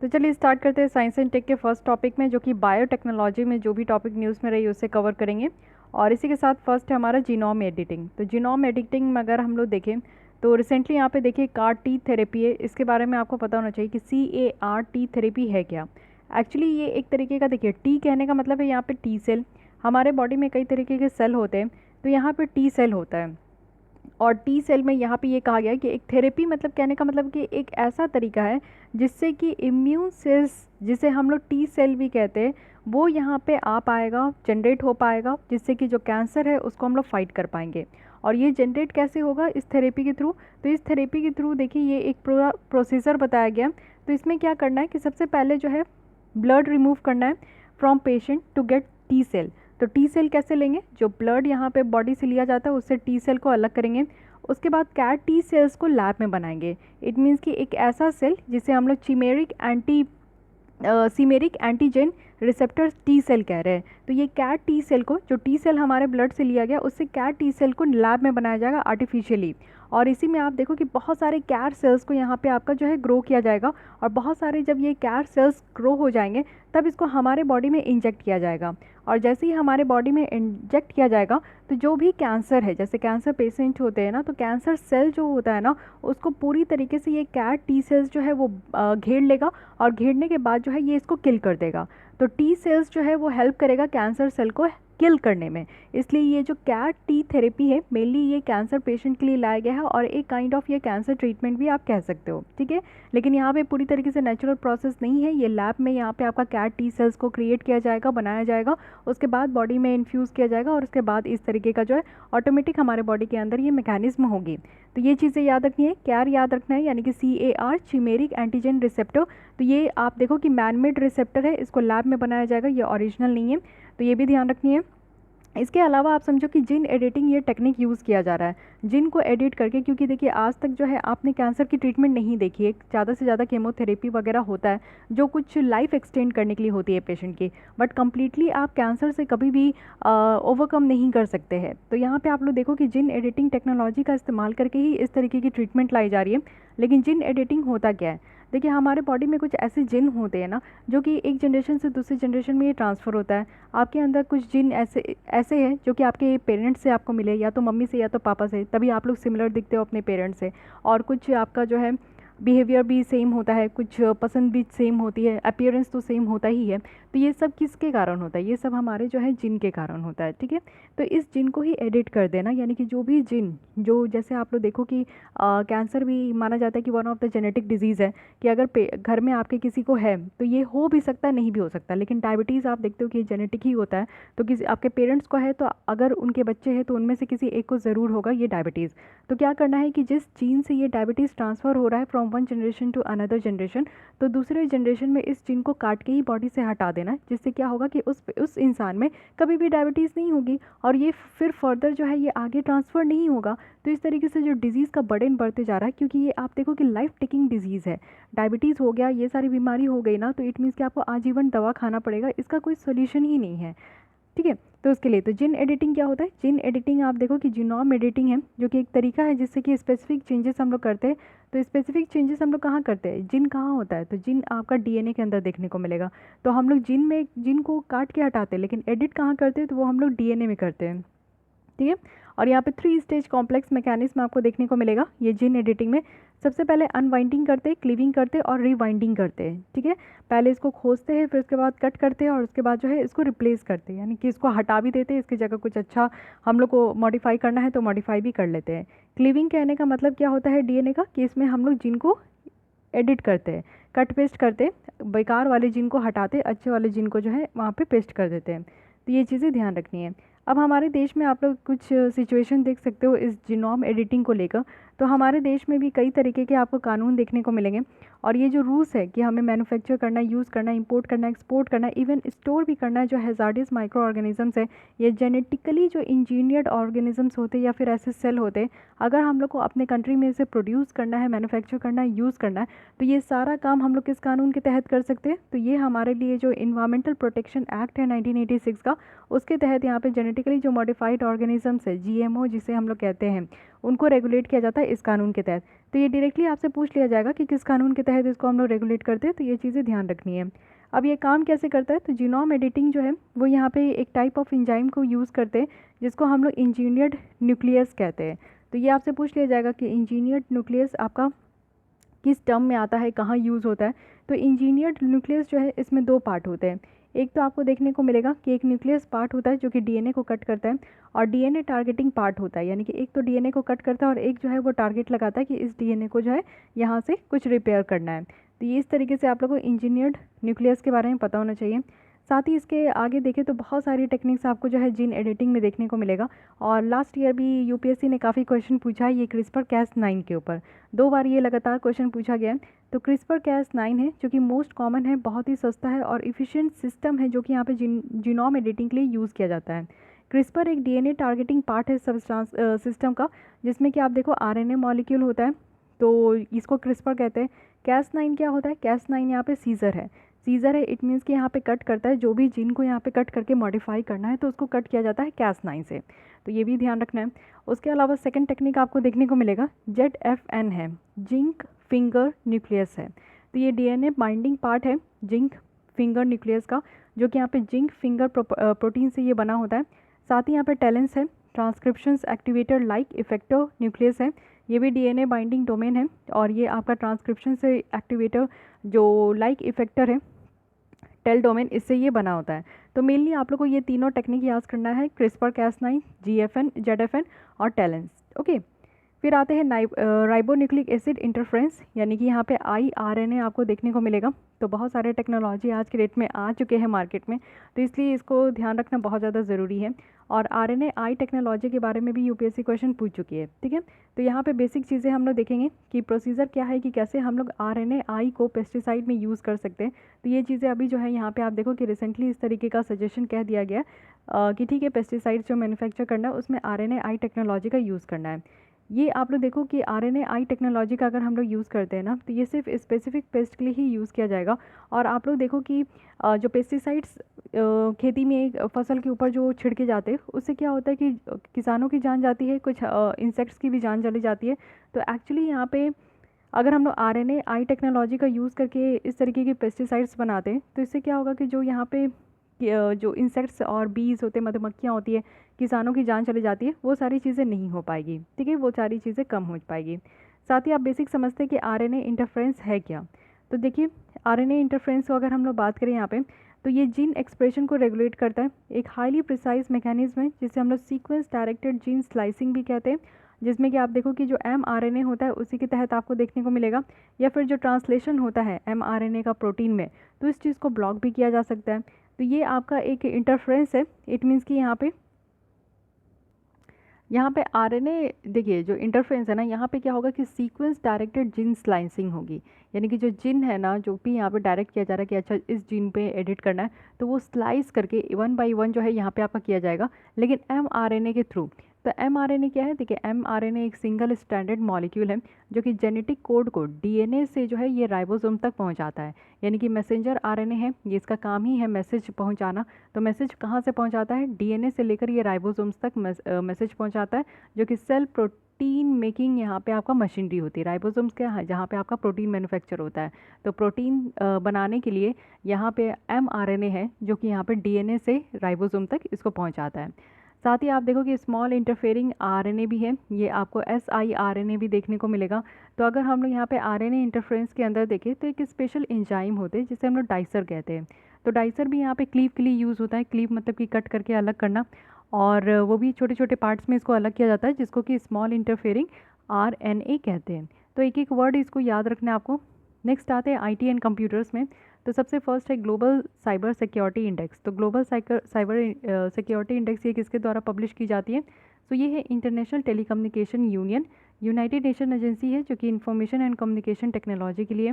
तो चलिए स्टार्ट करते हैं साइंस एंड टेक के फर्स्ट टॉपिक में, जो कि बायोटेक्नोलॉजी में जो भी टॉपिक न्यूज़ में रही उससे कवर करेंगे। और इसी के साथ फर्स्ट है हमारा जीनोम एडिटिंग। तो जीनोम एडिटिंग में अगर हम लोग देखें तो रिसेंटली यहाँ पे देखिए कार टी थेरेपी है। इसके बारे में आपको पता होना चाहिए कि CAR-T थेरेपी है क्या। एक्चुअली ये एक तरीके का, देखिए टी कहने का मतलब है यहाँ पे टी सेल। हमारे बॉडी में कई तरीके के सेल होते हैं, तो यहाँ पे टी सेल होता है। और टी सेल में यहाँ पे ये कहा गया है कि एक थेरेपी मतलब कहने का मतलब कि एक ऐसा तरीका है जिससे कि इम्यून सेल्स, जिसे हम लोग टी सेल भी कहते हैं, वो यहाँ पे आ पाएगा, जनरेट हो पाएगा, जिससे कि जो कैंसर है उसको हम लोग फाइट कर पाएंगे। और ये जनरेट कैसे होगा? इस थेरेपी के थ्रू। तो इस थेरेपी के थ्रू देखिए ये एक पूरा प्रोसीजर बताया गया। तो इसमें क्या करना है कि सबसे पहले जो है ब्लड रिमूव करना है from patient to get T cell. तो टी सेल कैसे लेंगे? जो ब्लड यहाँ पे बॉडी से लिया जाता है उससे टी सेल को अलग करेंगे। उसके बाद कैट टी सेल्स को लैब में बनाएंगे। इट मीन्स कि एक ऐसा सेल जिसे हम लोग सीमेरिक एंटीजन रिसेप्टर टी सेल कह रहे हैं। तो ये कैट टी सेल को, जो टी सेल हमारे ब्लड से लिया गया, उससे कैट टी सेल को लैब में बनाया जाएगा आर्टिफिशियली। और इसी में आप देखो कि बहुत सारे कैट सेल्स को यहाँ पे आपका जो है ग्रो किया जाएगा। और बहुत सारे जब ये कैट सेल्स ग्रो हो जाएंगे तब इसको हमारे बॉडी में इंजेक्ट किया जाएगा। और जैसे ही हमारे बॉडी में इंजेक्ट किया जाएगा तो जो भी कैंसर है, जैसे कैंसर पेशेंट होते हैं ना, तो कैंसर सेल जो होता है ना, उसको पूरी तरीके से ये कैट टी सेल्स जो है वो घेर लेगा। और घेरने के बाद जो है ये इसको किल कर देगा। तो टी सेल्स जो है वो हेल्प करेगा कैंसर सेल को किल करने में। इसलिए ये जो कैट टी थेरेपी है मेनली ये कैंसर पेशेंट के लिए लाया गया है, और एक काइंड ऑफ ये कैंसर ट्रीटमेंट भी आप कह सकते हो, ठीक है। लेकिन यहाँ पे पूरी तरीके से नेचुरल प्रोसेस नहीं है, ये लैब में यहाँ पे आपका कैट टी सेल्स को क्रिएट किया जाएगा, बनाया जाएगा, उसके बाद बॉडी में इन्फ्यूज़ किया जाएगा, और उसके बाद इस तरीके का जो है ऑटोमेटिक हमारे बॉडी के अंदर ये मैकेनिज्म होगी। तो ये चीज़ें याद रखनी है। क्या याद रखना है? यानी कि CAR चिमेरिक एंटीजन रिसेप्टर। तो ये आप देखो कि मैनमेड रिसेप्टर है, इसको लैब में बनाया जाएगा, ये ओरिजिनल नहीं है, तो ये भी ध्यान रखनी है। इसके अलावा आप समझो कि जिन एडिटिंग ये टेक्निक यूज़ किया जा रहा है, जिन को एडिट करके, क्योंकि देखिए आज तक जो है आपने कैंसर की ट्रीटमेंट नहीं देखी है। ज़्यादा से ज़्यादा केमोथेरेपी वगैरह होता है जो कुछ लाइफ एक्सटेंड करने के लिए होती है पेशेंट की, बट कम्प्लीटली आप कैंसर से कभी भी ओवरकम नहीं कर सकते हैं। तो यहाँ पे आप लोग देखो कि जिन एडिटिंग टेक्नोलॉजी का इस्तेमाल करके ही इस तरीके की ट्रीटमेंट लाई जा रही है। लेकिन जिन एडिटिंग होता क्या है? देखिए हमारे बॉडी में कुछ ऐसे जिन होते हैं ना, जो कि एक जनरेशन से दूसरी जनरेशन में ये ट्रांसफ़र होता है। आपके अंदर कुछ जिन ऐसे ऐसे हैं जो कि आपके पेरेंट्स से आपको मिले, या तो मम्मी से या तो पापा से, तभी आप लोग सिमिलर दिखते हो अपने पेरेंट्स से। और कुछ आपका जो है बिहेवियर भी सेम होता है, कुछ पसंद भी सेम होती है, अपीयरेंस तो सेम होता ही है। तो ये सब किसके कारण होता है? ये सब हमारे जो है जिन के कारण होता है, ठीक है। तो इस जिन को ही एडिट कर देना, यानी कि जो भी जिन, जो जैसे आप लोग देखो कि कैंसर भी माना जाता है कि one of the genetic disease है, कि अगर घर में आपके किसी को है तो ये हो भी सकता है, नहीं भी हो सकता। लेकिन डायबिटीज़ आप देखते हो कि जेनेटिक ही होता है। तो किसी आपके पेरेंट्स को है तो अगर उनके बच्चे हैं तो उनमें से किसी एक को ज़रूर होगा ये डायबिटीज़। तो क्या करना है कि जिस जीन से ये डायबिटीज़ ट्रांसफ़र हो रहा है from one generation to another generation, तो दूसरे जनरेशन में इस जीन को काट के ही बॉडी से हटा देना है, जिससे क्या होगा कि उस इंसान में कभी भी डायबिटीज़ नहीं होगी, और ये फिर फर्दर जो है ये आगे ट्रांसफ़र नहीं होगा। तो इस तरीके से जो डिज़ीज़ का बर्डन बढ़ते जा रहा है, क्योंकि ये आप देखो कि लाइफ टेकिंग डिज़ीज़ है। डायबिटीज़ हो गया, ये सारी बीमारी हो गई ना, तो इट मीन्स कि आपको आजीवन दवा खाना पड़ेगा, इसका कोई सोल्यूशन ही नहीं है, ठीक है। तो उसके लिए तो जिन एडिटिंग क्या होता है? जिन एडिटिंग आप देखो कि जीनोम एडिटिंग है, जो कि एक तरीका है जिससे कि स्पेसिफिक चेंजेस हम लोग करते हैं। तो स्पेसिफिक चेंजेस हम लोग कहाँ करते हैं? जिन कहाँ होता है? तो जिन आपका DNA के अंदर देखने को मिलेगा। तो हम लोग जिन को काट के हटाते हैं, लेकिन एडिट कहाँ करते हैं? तो वो हम लोग DNA में करते हैं, ठीक है। और यहाँ पे 3 स्टेज कॉम्प्लेक्स मैकेनिज्म आपको देखने को मिलेगा ये जिन एडिटिंग में। सबसे पहले अनवाइंडिंग करते हैं, क्लीविंग करते हैं और रिवाइंडिंग करते हैं, ठीक है। पहले इसको खोजते हैं, फिर उसके बाद कट करते हैं, और उसके बाद जो है इसको रिप्लेस करते हैं, यानी कि इसको हटा भी देते हैं, इसकी जगह कुछ अच्छा हम लोग को मॉडिफाई करना है तो मॉडिफाई भी कर लेते हैं। क्लीविंग कहने का मतलब क्या होता है DNA का? कि इसमें हम लोग जिन को एडिट करते हैं, कट पेस्ट करते हैं, बेकार वाले जिन को हटाते, अच्छे वाले जिन को जो है वहाँ पे पेस्ट कर देते हैं। तो ये चीज़ें ध्यान रखनी है। अब हमारे देश में आप लोग कुछ सिचुएशन देख सकते हो इस जीनोम एडिटिंग को लेकर। तो हमारे देश में भी कई तरीके के आपको कानून देखने को मिलेंगे, और ये जो रूल्स है कि हमें मैन्युफैक्चर करना है, यूज़ करना है, इंपोर्ट करना है, एक्सपोर्ट करना है, इवन स्टोर भी करना है, जो हैज़ार्डियस माइक्रो ऑर्गेनिजम्स है, ये जेनेटिकली जो इंजीनियर्ड ऑर्गेनिजम्स होते हैं या फिर ऐसे सेल होते हैं, अगर हम लोग को अपने कंट्री में इसे प्रोड्यूस करना है, मैन्युफैक्चर करना है, यूज़ करना है, तो ये सारा काम हम लोग किस कानून के तहत कर सकते हैं? तो ये हमारे लिए जो इन्वायरमेंटल प्रोटेक्शन एक्ट है 1986 का, उसके तहत यहाँ पे जेनेटिकली जो मॉडिफाइड ऑर्गेनिजम्स है, GMO जिसे हम लोग कहते हैं, उनको रेगुलेट किया जाता है इस कानून के तहत। तो ये डायरेक्टली आपसे पूछ लिया जाएगा कि किस कानून के तहत इसको हम लोग रेगुलेट करते हैं, तो ये चीज़ें ध्यान रखनी है। अब ये काम कैसे करता है, तो जीनोम एडिटिंग जो है वो यहाँ पे एक टाइप ऑफ एंजाइम को यूज़ करते हैं जिसको हम लोग इंजीनियर्ड न्यूक्लियस कहते हैं। तो ये आपसे पूछ लिया जाएगा कि इंजीनियर्ड न्यूक्लियस आपका किस टर्म में आता है, कहाँ यूज़ होता है। तो इंजीनियर्ड न्यूक्लियस जो है इसमें दो पार्ट होते हैं। एक तो आपको देखने को मिलेगा कि एक न्यूक्लियस पार्ट होता है जो कि डीएनए को कट करता है, और डीएनए टारगेटिंग पार्ट होता है, यानी कि एक तो डीएनए को कट करता है और एक जो है वो टारगेट लगाता है कि इस डीएनए को जो है यहाँ से कुछ रिपेयर करना है। तो ये इस तरीके से आप लोगों को इंजीनियर्ड न्यूक्लियस के बारे में पता होना चाहिए। साथ ही इसके आगे देखें तो बहुत सारी टेक्निक्स आपको जो है जीन एडिटिंग में देखने को मिलेगा, और लास्ट ईयर भी यूपीएससी ने काफ़ी क्वेश्चन पूछा है ये CRISPR-Cas9 के ऊपर। 2 बार ये लगातार क्वेश्चन पूछा गया है। तो CRISPR-Cas9 है जो कि मोस्ट कॉमन है, बहुत ही सस्ता है और इफ़िशिएंट सिस्टम है जो कि यहाँ पे जीनोम एडिटिंग के लिए यूज़ किया जाता है। CRISPR एक डीएनए टारगेटिंग पार्ट है सब्सटेंस सिस्टम का, जिसमें कि आप देखो आरएनए मॉलिक्यूल होता है, तो इसको CRISPR कहते हैं। Cas9 क्या होता है, Cas9 यहाँ पे सीज़र है। सीज़र है इट मीन्स कि यहाँ पे कट करता है, जो भी जीन को यहाँ पे कट करके मॉडिफाई करना है तो उसको कट किया जाता है Cas9 से, तो ये भी ध्यान रखना है। उसके अलावा सेकंड टेक्निक आपको देखने को मिलेगा ZFN है, जिंक फिंगर न्यूक्लियस है। तो ये डीएनए बाइंडिंग पार्ट है जिंक फिंगर न्यूक्लियस का, जो कि यहाँ पे जिंक फिंगर प्रोटीन से ये बना होता है। साथ ही यहाँ पे टेलेंस है, ट्रांसक्रिप्शंस एक्टिवेटर लाइक इफेक्टर न्यूक्लियस है, ये भी डीएनए बाइंडिंग डोमेन है, और ये आपका ट्रांसक्रिप्शन से एक्टिवेटर जो लाइक इफेक्टर है टेल डोमेन, इससे ये बना होता है। तो मेनली आप लोग को ये तीनों टेक्निक याद करना है, CRISPR-Cas9, ZFN और टेलेंस। ओके, फिर आते हैं राइबोन्यूक्लिक एसिड इंटरफ्रेंस, यानी कि यहाँ पे IRNA आपको देखने को मिलेगा। तो बहुत सारे टेक्नोलॉजी आज के डेट में आ चुके हैं मार्केट में, तो इसलिए इसको ध्यान रखना बहुत ज़्यादा ज़रूरी है। और RNA टेक्नोलॉजी के बारे में भी यूपीएससी क्वेश्चन पूछ चुकी है, ठीक है। तो यहाँ पे बेसिक चीज़ें हम लोग देखेंगे कि प्रोसीजर क्या है, कि कैसे हम लोग RNA को पेस्टिसाइड में यूज़ कर सकते हैं। तो ये चीज़ें अभी जो है यहाँ पे आप देखो कि रिसेंटली इस तरीके का सजेशन कह दिया गया कि ठीक है पेस्टिसाइड जो मैन्युफैक्चर करना है उसमें RNA टेक्नोलॉजी का यूज़ करना है। ये आप लोग देखो कि RNA टेक्नोलॉजी का अगर हम लोग यूज़ करते हैं ना, तो ये सिर्फ स्पेसिफिक पेस्ट के लिए ही यूज़ किया जाएगा। और आप लोग देखो कि जो पेस्टिसाइड्स खेती में फसल के ऊपर जो छिड़के जाते हैं उससे क्या होता है कि किसानों की जान जाती है, कुछ इंसेक्ट्स की भी जान चली जाती है। तो एक्चुअली यहाँ पे अगर हम लोग RNA टेक्नोलॉजी का यूज़ करके इस तरीके के पेस्टिसाइड्स बनाते हैं तो इससे क्या होगा कि जो यहाँ पे जो इंसेक्ट्स और बीज होते हैं, मधुमक्खियाँ होती है, किसानों की जान चली जाती है, वो सारी चीज़ें नहीं हो पाएगी, ठीक है, वो सारी चीज़ें कम हो पाएगी। साथ ही आप बेसिक समझते हैं कि RNA इंटरफ्रेंस है क्या। तो देखिए RNA इंटरफ्रेंस को अगर हम लोग बात करें यहाँ पे, तो ये जीन एक्सप्रेशन को रेगुलेट करता है, एक हाईली प्रिसाइज मैकेनिज्म है जिसे हम लोग सीक्वेंस डायरेक्टेड जीन स्लाइसिंग भी कहते हैं, जिसमें कि आप देखो कि जो mRNA होता है उसी के तहत आपको देखने को मिलेगा, या फिर जो ट्रांसलेशन होता है mRNA का प्रोटीन में, तो इस चीज़ को ब्लॉक भी किया जा सकता है। तो ये आपका एक इंटरफ्रेंस है, इट मीन्स कि यहाँ पे RNA देखिए जो इंटरफ्रेंस है ना, यहाँ पे क्या होगा कि सीक्वेंस डायरेक्टेड जीन स्लाइसिंग होगी, यानी कि जो जीन है ना जो भी यहाँ पे डायरेक्ट किया जा रहा है कि अच्छा इस जीन पे एडिट करना है, तो वो स्लाइस करके 1 बाई 1 जो है यहाँ पे आपका किया जाएगा, लेकिन mRNA के थ्रू। तो mRNA क्या है, देखिए mRNA एक सिंगल स्टैंडर्ड मॉलिक्यूल है जो कि जेनेटिक कोड को डीएनए से जो है ये राइबोसोम तक पहुंचाता है, यानी कि मैसेंजर RNA है, ये इसका काम ही है मैसेज पहुंचाना। तो मैसेज कहाँ से पहुंचाता है, डीएनए से लेकर ये राइबोसोम्स तक मैसेज पहुंचाता है, जो कि सेल प्रोटीन मेकिंग यहाँ पे आपका मशीनरी होती है। राइबोसोम्स क्या है, जहाँ पे आपका प्रोटीन मैन्युफैक्चर होता है, तो प्रोटीन बनाने के लिए यहाँ पे mRNA है जो कि यहाँ पे डीएनए से राइबोसोम तक इसको पहुँचाता है। साथ ही आप देखो कि स्मॉल इंटरफेयरिंग RNA भी है, ये आपको siRNA भी देखने को मिलेगा। तो अगर हम लोग यहाँ पे RNA इंटरफ्रेंस के अंदर देखें तो एक स्पेशल एंजाइम होते हैं जिसे हम लोग डाइसर कहते हैं। तो डाइसर भी यहाँ पे क्लीव के लिए यूज़ होता है, क्लीव मतलब कि कट करके अलग करना, और वो भी छोटे छोटे पार्ट्स में इसको अलग किया जाता है, जिसको कि स्मॉल इंटरफेयरिंग RNA कहते हैं। तो एक एक वर्ड इसको याद रखना है आपको। नेक्स्ट आते हैं IT एंड कंप्यूटर्स में। तो सबसे फर्स्ट है ग्लोबल साइबर सिक्योरिटी इंडेक्स। तो ग्लोबल साइबर सिक्योरिटी इंडेक्स ये किसके द्वारा पब्लिश की जाती है, तो ये है international telecommunication union, United nation agency है जो कि इंफॉर्मेशन एंड कम्युनिकेशन टेक्नोलॉजी के लिए।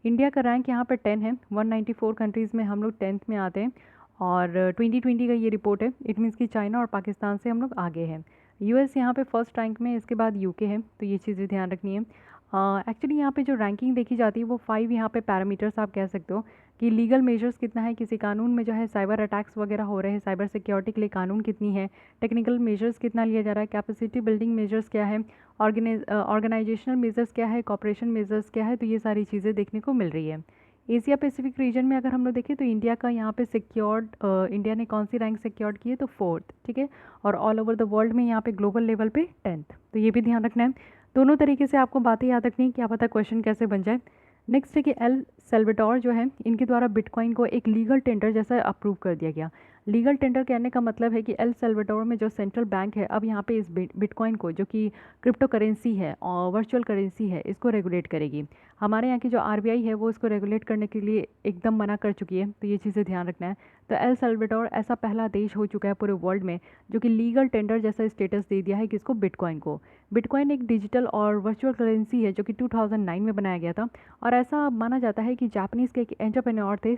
इंडिया का रैंक यहाँ पर 10 है, 194 कंट्रीज़ में हम लोग 10th में आते हैं, और 2020 का ये रिपोर्ट है, इट मीन्स कि चाइना और पाकिस्तान से हम लोग आगे हैं। US यहाँ पे फर्स्ट रैंक में, इसके बाद UK है, तो ये चीज़ें ध्यान रखनी है। एक्चुअली यहाँ पे जो रैंकिंग देखी जाती है वो 5 यहाँ पे पैरामीटर्स आप कह सकते हो कि लीगल मेजर्स कितना है, किसी कानून में जो है साइबर अटैक्स वगैरह हो रहे हैं, साइबर सिक्योरिटी के लिए कानून कितनी है, टेक्निकल मेजर्स कितना लिया जा रहा है, कैपेसिटी बिल्डिंग मेजर्स क्या है, ऑर्गेनाइजेशनल मेजर्स क्या है, कॉपरेशन मेजर्स क्या है, तो ये सारी चीज़ें देखने को मिल रही है। एशिया पैसिफिक रीजन में अगर हम लोग देखें तो इंडिया का यहाँ पे सिक्योर्ड, इंडिया ने कौन सी रैंक सिक्योर्ड की है, तो 4th, ठीक है। और ऑल ओवर द वर्ल्ड में यहाँ पे ग्लोबल लेवल पे 10th, तो ये भी ध्यान रखना है। दोनों तरीके से आपको बातें याद रखनी है, क्या पता क्वेश्चन कैसे बन जाए। नेक्स्ट है कि एल सेल्वाडोर जो है इनके द्वारा बिटकॉइन को एक लीगल टेंडर जैसा अप्रूव कर दिया गया। लीगल टेंडर कहने का मतलब है कि एल सेल्वाडोर में जो सेंट्रल बैंक है अब यहाँ पे इस बिटकॉइन को, जो कि क्रिप्टो करेंसी है और वर्चुअल करेंसी है, इसको रेगुलेट करेगी। हमारे यहाँ की जो आरबीआई है वो इसको रेगुलेट करने के लिए एकदम मना कर चुकी है, तो ये चीज़ें ध्यान रखना है। तो एल सेल्वाडोर ऐसा पहला देश हो चुका है पूरे वर्ल्ड में जो कि लीगल टेंडर जैसा स्टेटस दे दिया है किसको, बिटकॉइन को। बिटकॉइन एक डिजिटल और वर्चुअल करेंसी है जो कि 2009 में बनाया गया था, और ऐसा माना जाता है कि जापानीज़ के एक एंटरप्रेन्योर थे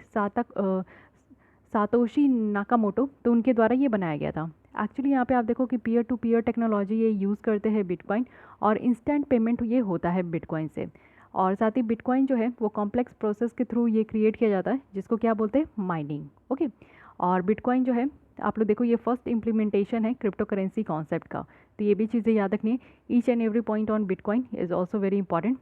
सातोशी नाकामोटो, तो उनके द्वारा ये बनाया गया था। एक्चुअली यहाँ पे आप देखो कि पीयर टू पीयर टेक्नोलॉजी ये यूज़ करते हैं बिटकॉइन, और इंस्टेंट पेमेंट ये होता है बिटकॉइन से। और साथ ही बिटकॉइन जो है वो कॉम्प्लेक्स प्रोसेस के थ्रू ये क्रिएट किया जाता है जिसको क्या बोलते हैं, माइनिंग, ओके। और बिटकॉइन जो है आप लोग देखो ये फर्स्ट इम्प्लीमेंटेशन है क्रिप्टो करेंसी कॉन्सेप्ट का, तो ये भी चीज़ें याद रखनी है। Each and every point on Bitcoin is also very important.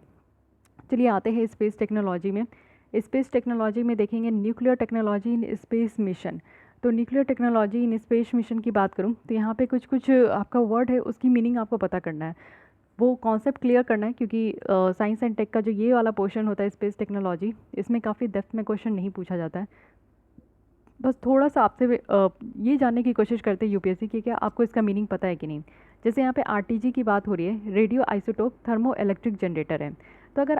चलिए आते हैं स्पेस टेक्नोलॉजी में। स्पेस टेक्नोलॉजी में देखेंगे nuclear technology in space mission. तो nuclear technology in space mission की बात करूं तो यहाँ पे कुछ कुछ आपका वर्ड है उसकी मीनिंग आपको पता करना है, वो कॉन्सेप्ट क्लियर करना है, क्योंकि साइंस एंड टेक का जो ये वाला पोर्शन होता है स्पेस टेक्नोलॉजी, इसमें काफ़ी डेप्थ में क्वेश्चन नहीं पूछा जाता है। बस थोड़ा सा आपसे ये जानने की कोशिश करते हैं यूपीएससी की क्या आपको इसका मीनिंग पता है कि नहीं। जैसे यहाँ पे आरटीजी की बात हो रही है, radio isotope thermo electric generator है। तो अगर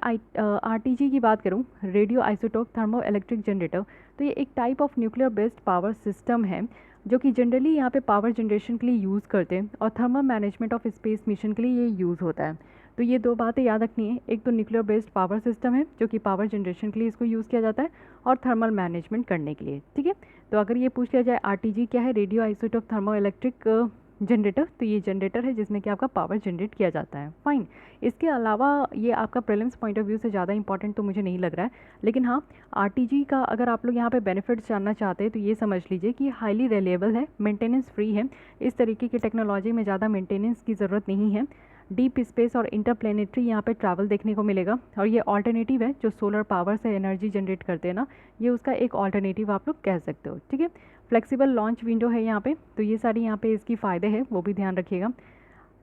आरटीजी की बात करूँ, radio isotope thermo electric generator, तो ये एक type of nuclear based power system है जो कि जनरली यहाँ पे पावर जनरेशन के लिए यूज़ करते हैं, और thermal management of space mission के लिए ये यूज़ होता है। तो ये दो बातें याद रखनी है, एक तो न्यूक्लियर बेस्ड पावर सिस्टम है जो कि पावर जनरेशन के लिए इसको यूज़ किया जाता है, और थर्मल मैनेजमेंट करने के लिए, ठीक है। तो अगर ये पूछ लिया जाए आरटीजी क्या है, radio isotope thermo electric generator, तो ये जनरेटर है जिसमें कि आपका पावर जनरेट किया जाता है, फाइन। इसके अलावा ये आपका प्रीलिम्स पॉइंट ऑफ व्यू से ज़्यादा इंपॉर्टेंट तो मुझे नहीं लग रहा है, लेकिन हाँ आरटीजी का अगर आप लोग यहाँ पे बेनिफिट्स जानना चाहते हैं तो ये समझ लीजिए कि हाईली रिलायबल है, मेंटेनेंस फ्री है, इस तरीके की टेक्नोलॉजी में ज़्यादा मेंटेनेंस की ज़रूरत नहीं है। डीप स्पेस और इंटरप्लेनेटरी यहाँ पे ट्रैवल देखने को मिलेगा, और ये ऑल्टरनेटिव है जो सोलर पावर से एनर्जी जनरेट करते हैं ना, ये उसका एक ऑल्टरनेटिव आप लोग कह सकते हो, ठीक है। फ्लेक्सिबल लॉन्च विंडो है यहाँ पे, तो ये सारी यहाँ पे इसकी फ़ायदे हैं वो भी ध्यान रखिएगा।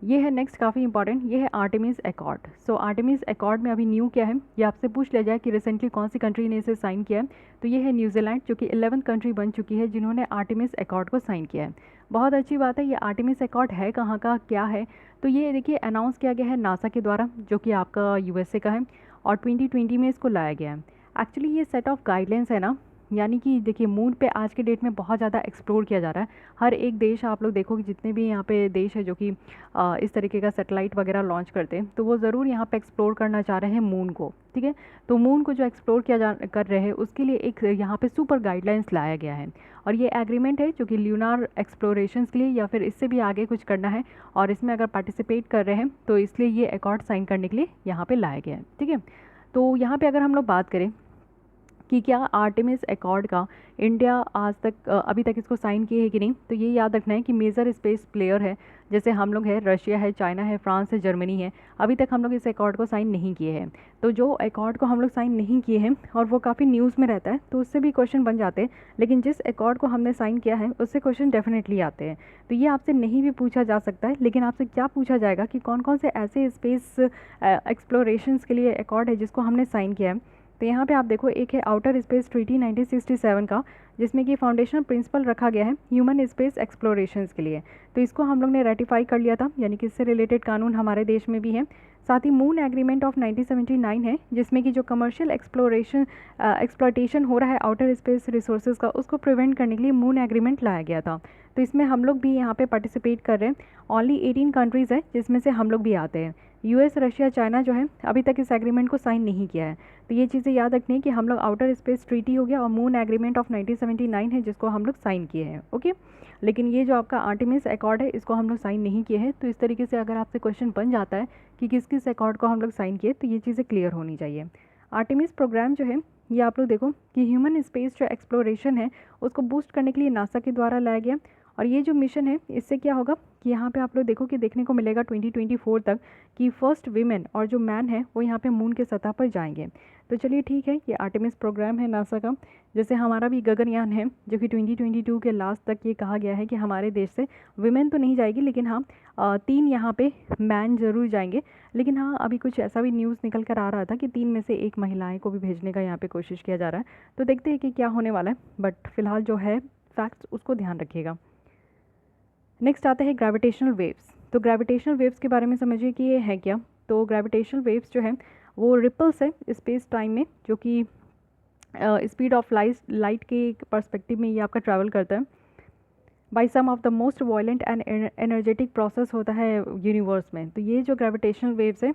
ये है नेक्स्ट काफ़ी इंपॉर्टेंट, ये है आर्टेमिस एकॉर्ड। सो आर्टेमिस एकॉर्ड में अभी न्यू क्या है, ये आपसे पूछ लिया जाए कि रिसेंटली कौन सी कंट्री ने इसे साइन किया है, तो ये है न्यूजीलैंड, जो कि 11th कंट्री बन चुकी है जिन्होंने आर्टेमिस एकॉर्ड को साइन किया है। बहुत अच्छी बात है। ये आर्टेमिस एकॉर्ड है कहाँ का, क्या है, तो ये देखिए अनाउंस किया गया है नासा के द्वारा, जो कि आपका यूएसए का है, और 2020 में इसको लाया गया है। एक्चुअली ये सेट ऑफ गाइडलाइंस है ना, यानी कि देखिए मून पे आज के डेट में बहुत ज़्यादा एक्सप्लोर किया जा रहा है। हर एक देश आप लोग देखो कि जितने भी यहाँ पे देश है जो कि इस तरीके का सैटेलाइट वगैरह लॉन्च करते हैं, तो वो ज़रूर यहाँ पे एक्सप्लोर करना चाह रहे हैं मून को, ठीक है। तो मून को जो एक्सप्लोर कर रहे हैं उसके लिए एक यहाँ पे सुपर गाइडलाइंस लाया गया है, और ये एग्रीमेंट है जो कि ल्यूनार एक्सप्लोरेशंस के लिए या फिर इससे भी आगे कुछ करना है, और इसमें अगर पार्टिसिपेट कर रहे हैं तो इसलिए ये अकॉर्ड साइन करने के लिए यहाँ पर लाया गया है, ठीक है। तो यहाँ पर अगर हम लोग बात करें कि क्या आर्टेमिस एकॉर्ड का इंडिया आज तक अभी तक इसको साइन किए है कि नहीं, तो ये याद रखना है कि मेजर स्पेस प्लेयर है, जैसे हम लोग है, रशिया है, चाइना है, फ्रांस है, जर्मनी है, अभी तक हम लोग इस एकॉर्ड को साइन नहीं किए हैं। तो जो एकॉर्ड को हम लोग साइन नहीं किए हैं और वो काफ़ी न्यूज़ में रहता है, तो उससे भी क्वेश्चन बन जाते हैं, लेकिन जिस एकॉर्ड को हमने साइन किया है उससे क्वेश्चन डेफिनेटली आते हैं। तो ये आपसे नहीं भी पूछा जा सकता है, लेकिन आपसे क्या पूछा जाएगा कि कौन कौन से ऐसे स्पेस एक्सप्लोरेशंस के लिए एकॉर्ड है जिसको हमने साइन किया है। तो यहाँ पे आप देखो, एक है आउटर स्पेस ट्रीटी 1967 का, जिसमें कि फाउंडेशनल प्रिंसिपल रखा गया है ह्यूमन स्पेस एक्सप्लोरेशंस के लिए, तो इसको हम लोग ने रेटिफाई कर लिया था, यानी कि इससे रिलेटेड कानून हमारे देश में भी है। साथ ही मून एग्रीमेंट ऑफ 1979 है, जिसमें कि जो कमर्शियल एक्सप्लोइटेशन हो रहा है आउटर स्पेस रिसोर्सेज का, उसको प्रिवेंट करने के लिए मून एग्रीमेंट लाया गया था। तो इसमें हम लोग भी यहाँ पे पार्टिसिपेट कर रहे हैं। ओनली 18 कंट्रीज़ है जिसमें से हम लोग भी आते हैं। यूएस, रशिया, चाइना जो है अभी तक इस एग्रीमेंट को साइन नहीं किया है। तो ये चीज़ें याद रखनी है कि हम लोग आउटर स्पेस ट्रीटी हो गया और मून एग्रीमेंट ऑफ 1979 है जिसको हम लोग साइन किए हैं, ओके। लेकिन ये जो आपका आर्टेमिस एकॉर्ड है इसको हम लोग साइन नहीं किए हैं। तो इस तरीके से अगर आपसे क्वेश्चन बन जाता है कि कि किस किस अकॉर्ड को हम लोग साइन किए, तो ये चीज़ें क्लियर होनी चाहिए। आर्टेमिस प्रोग्राम जो है ये आप लोग देखो कि ह्यूमन स्पेस जो एक्सप्लोरेशन है उसको बूस्ट करने के लिए नासा के द्वारा लाया गया। और ये जो मिशन है इससे क्या होगा कि यहाँ पे आप लोग देखो कि देखने को मिलेगा 2024 तक कि फर्स्ट वीमेन और जो मैन है वो यहाँ पे मून के सतह पर जाएंगे। तो चलिए ठीक है, ये आर्टेमिस प्रोग्राम है नासा का। जैसे हमारा भी गगनयान है जो कि 2022 के लास्ट तक ये कहा गया है कि हमारे देश से वीमेन तो नहीं जाएगी, लेकिन हाँ 3 यहाँ पे मैन ज़रूर जाएंगे। लेकिन हाँ अभी कुछ ऐसा भी न्यूज़ निकल कर आ रहा था कि 3 में से 1 महिलाएं को भी भेजने का यहाँ पे कोशिश किया जा रहा है। तो देखते हैं कि क्या होने वाला है, बट फिलहाल जो है फैक्ट्स उसको ध्यान रखिएगा। नेक्स्ट आते हैं ग्रेविटेशनल वेव्स। तो ग्रेविटेशनल वेव्स के बारे में समझिए कि ये है क्या। तो ग्रेविटेशनल वेव्स जो है वो रिपल्स है स्पेस टाइम में, जो कि स्पीड ऑफ लाइट के पर्सपेक्टिव में ये आपका ट्रैवल करता है by some of the most violent and energetic process होता है यूनिवर्स में। तो ये जो ग्रेविटेशनल वेव्स है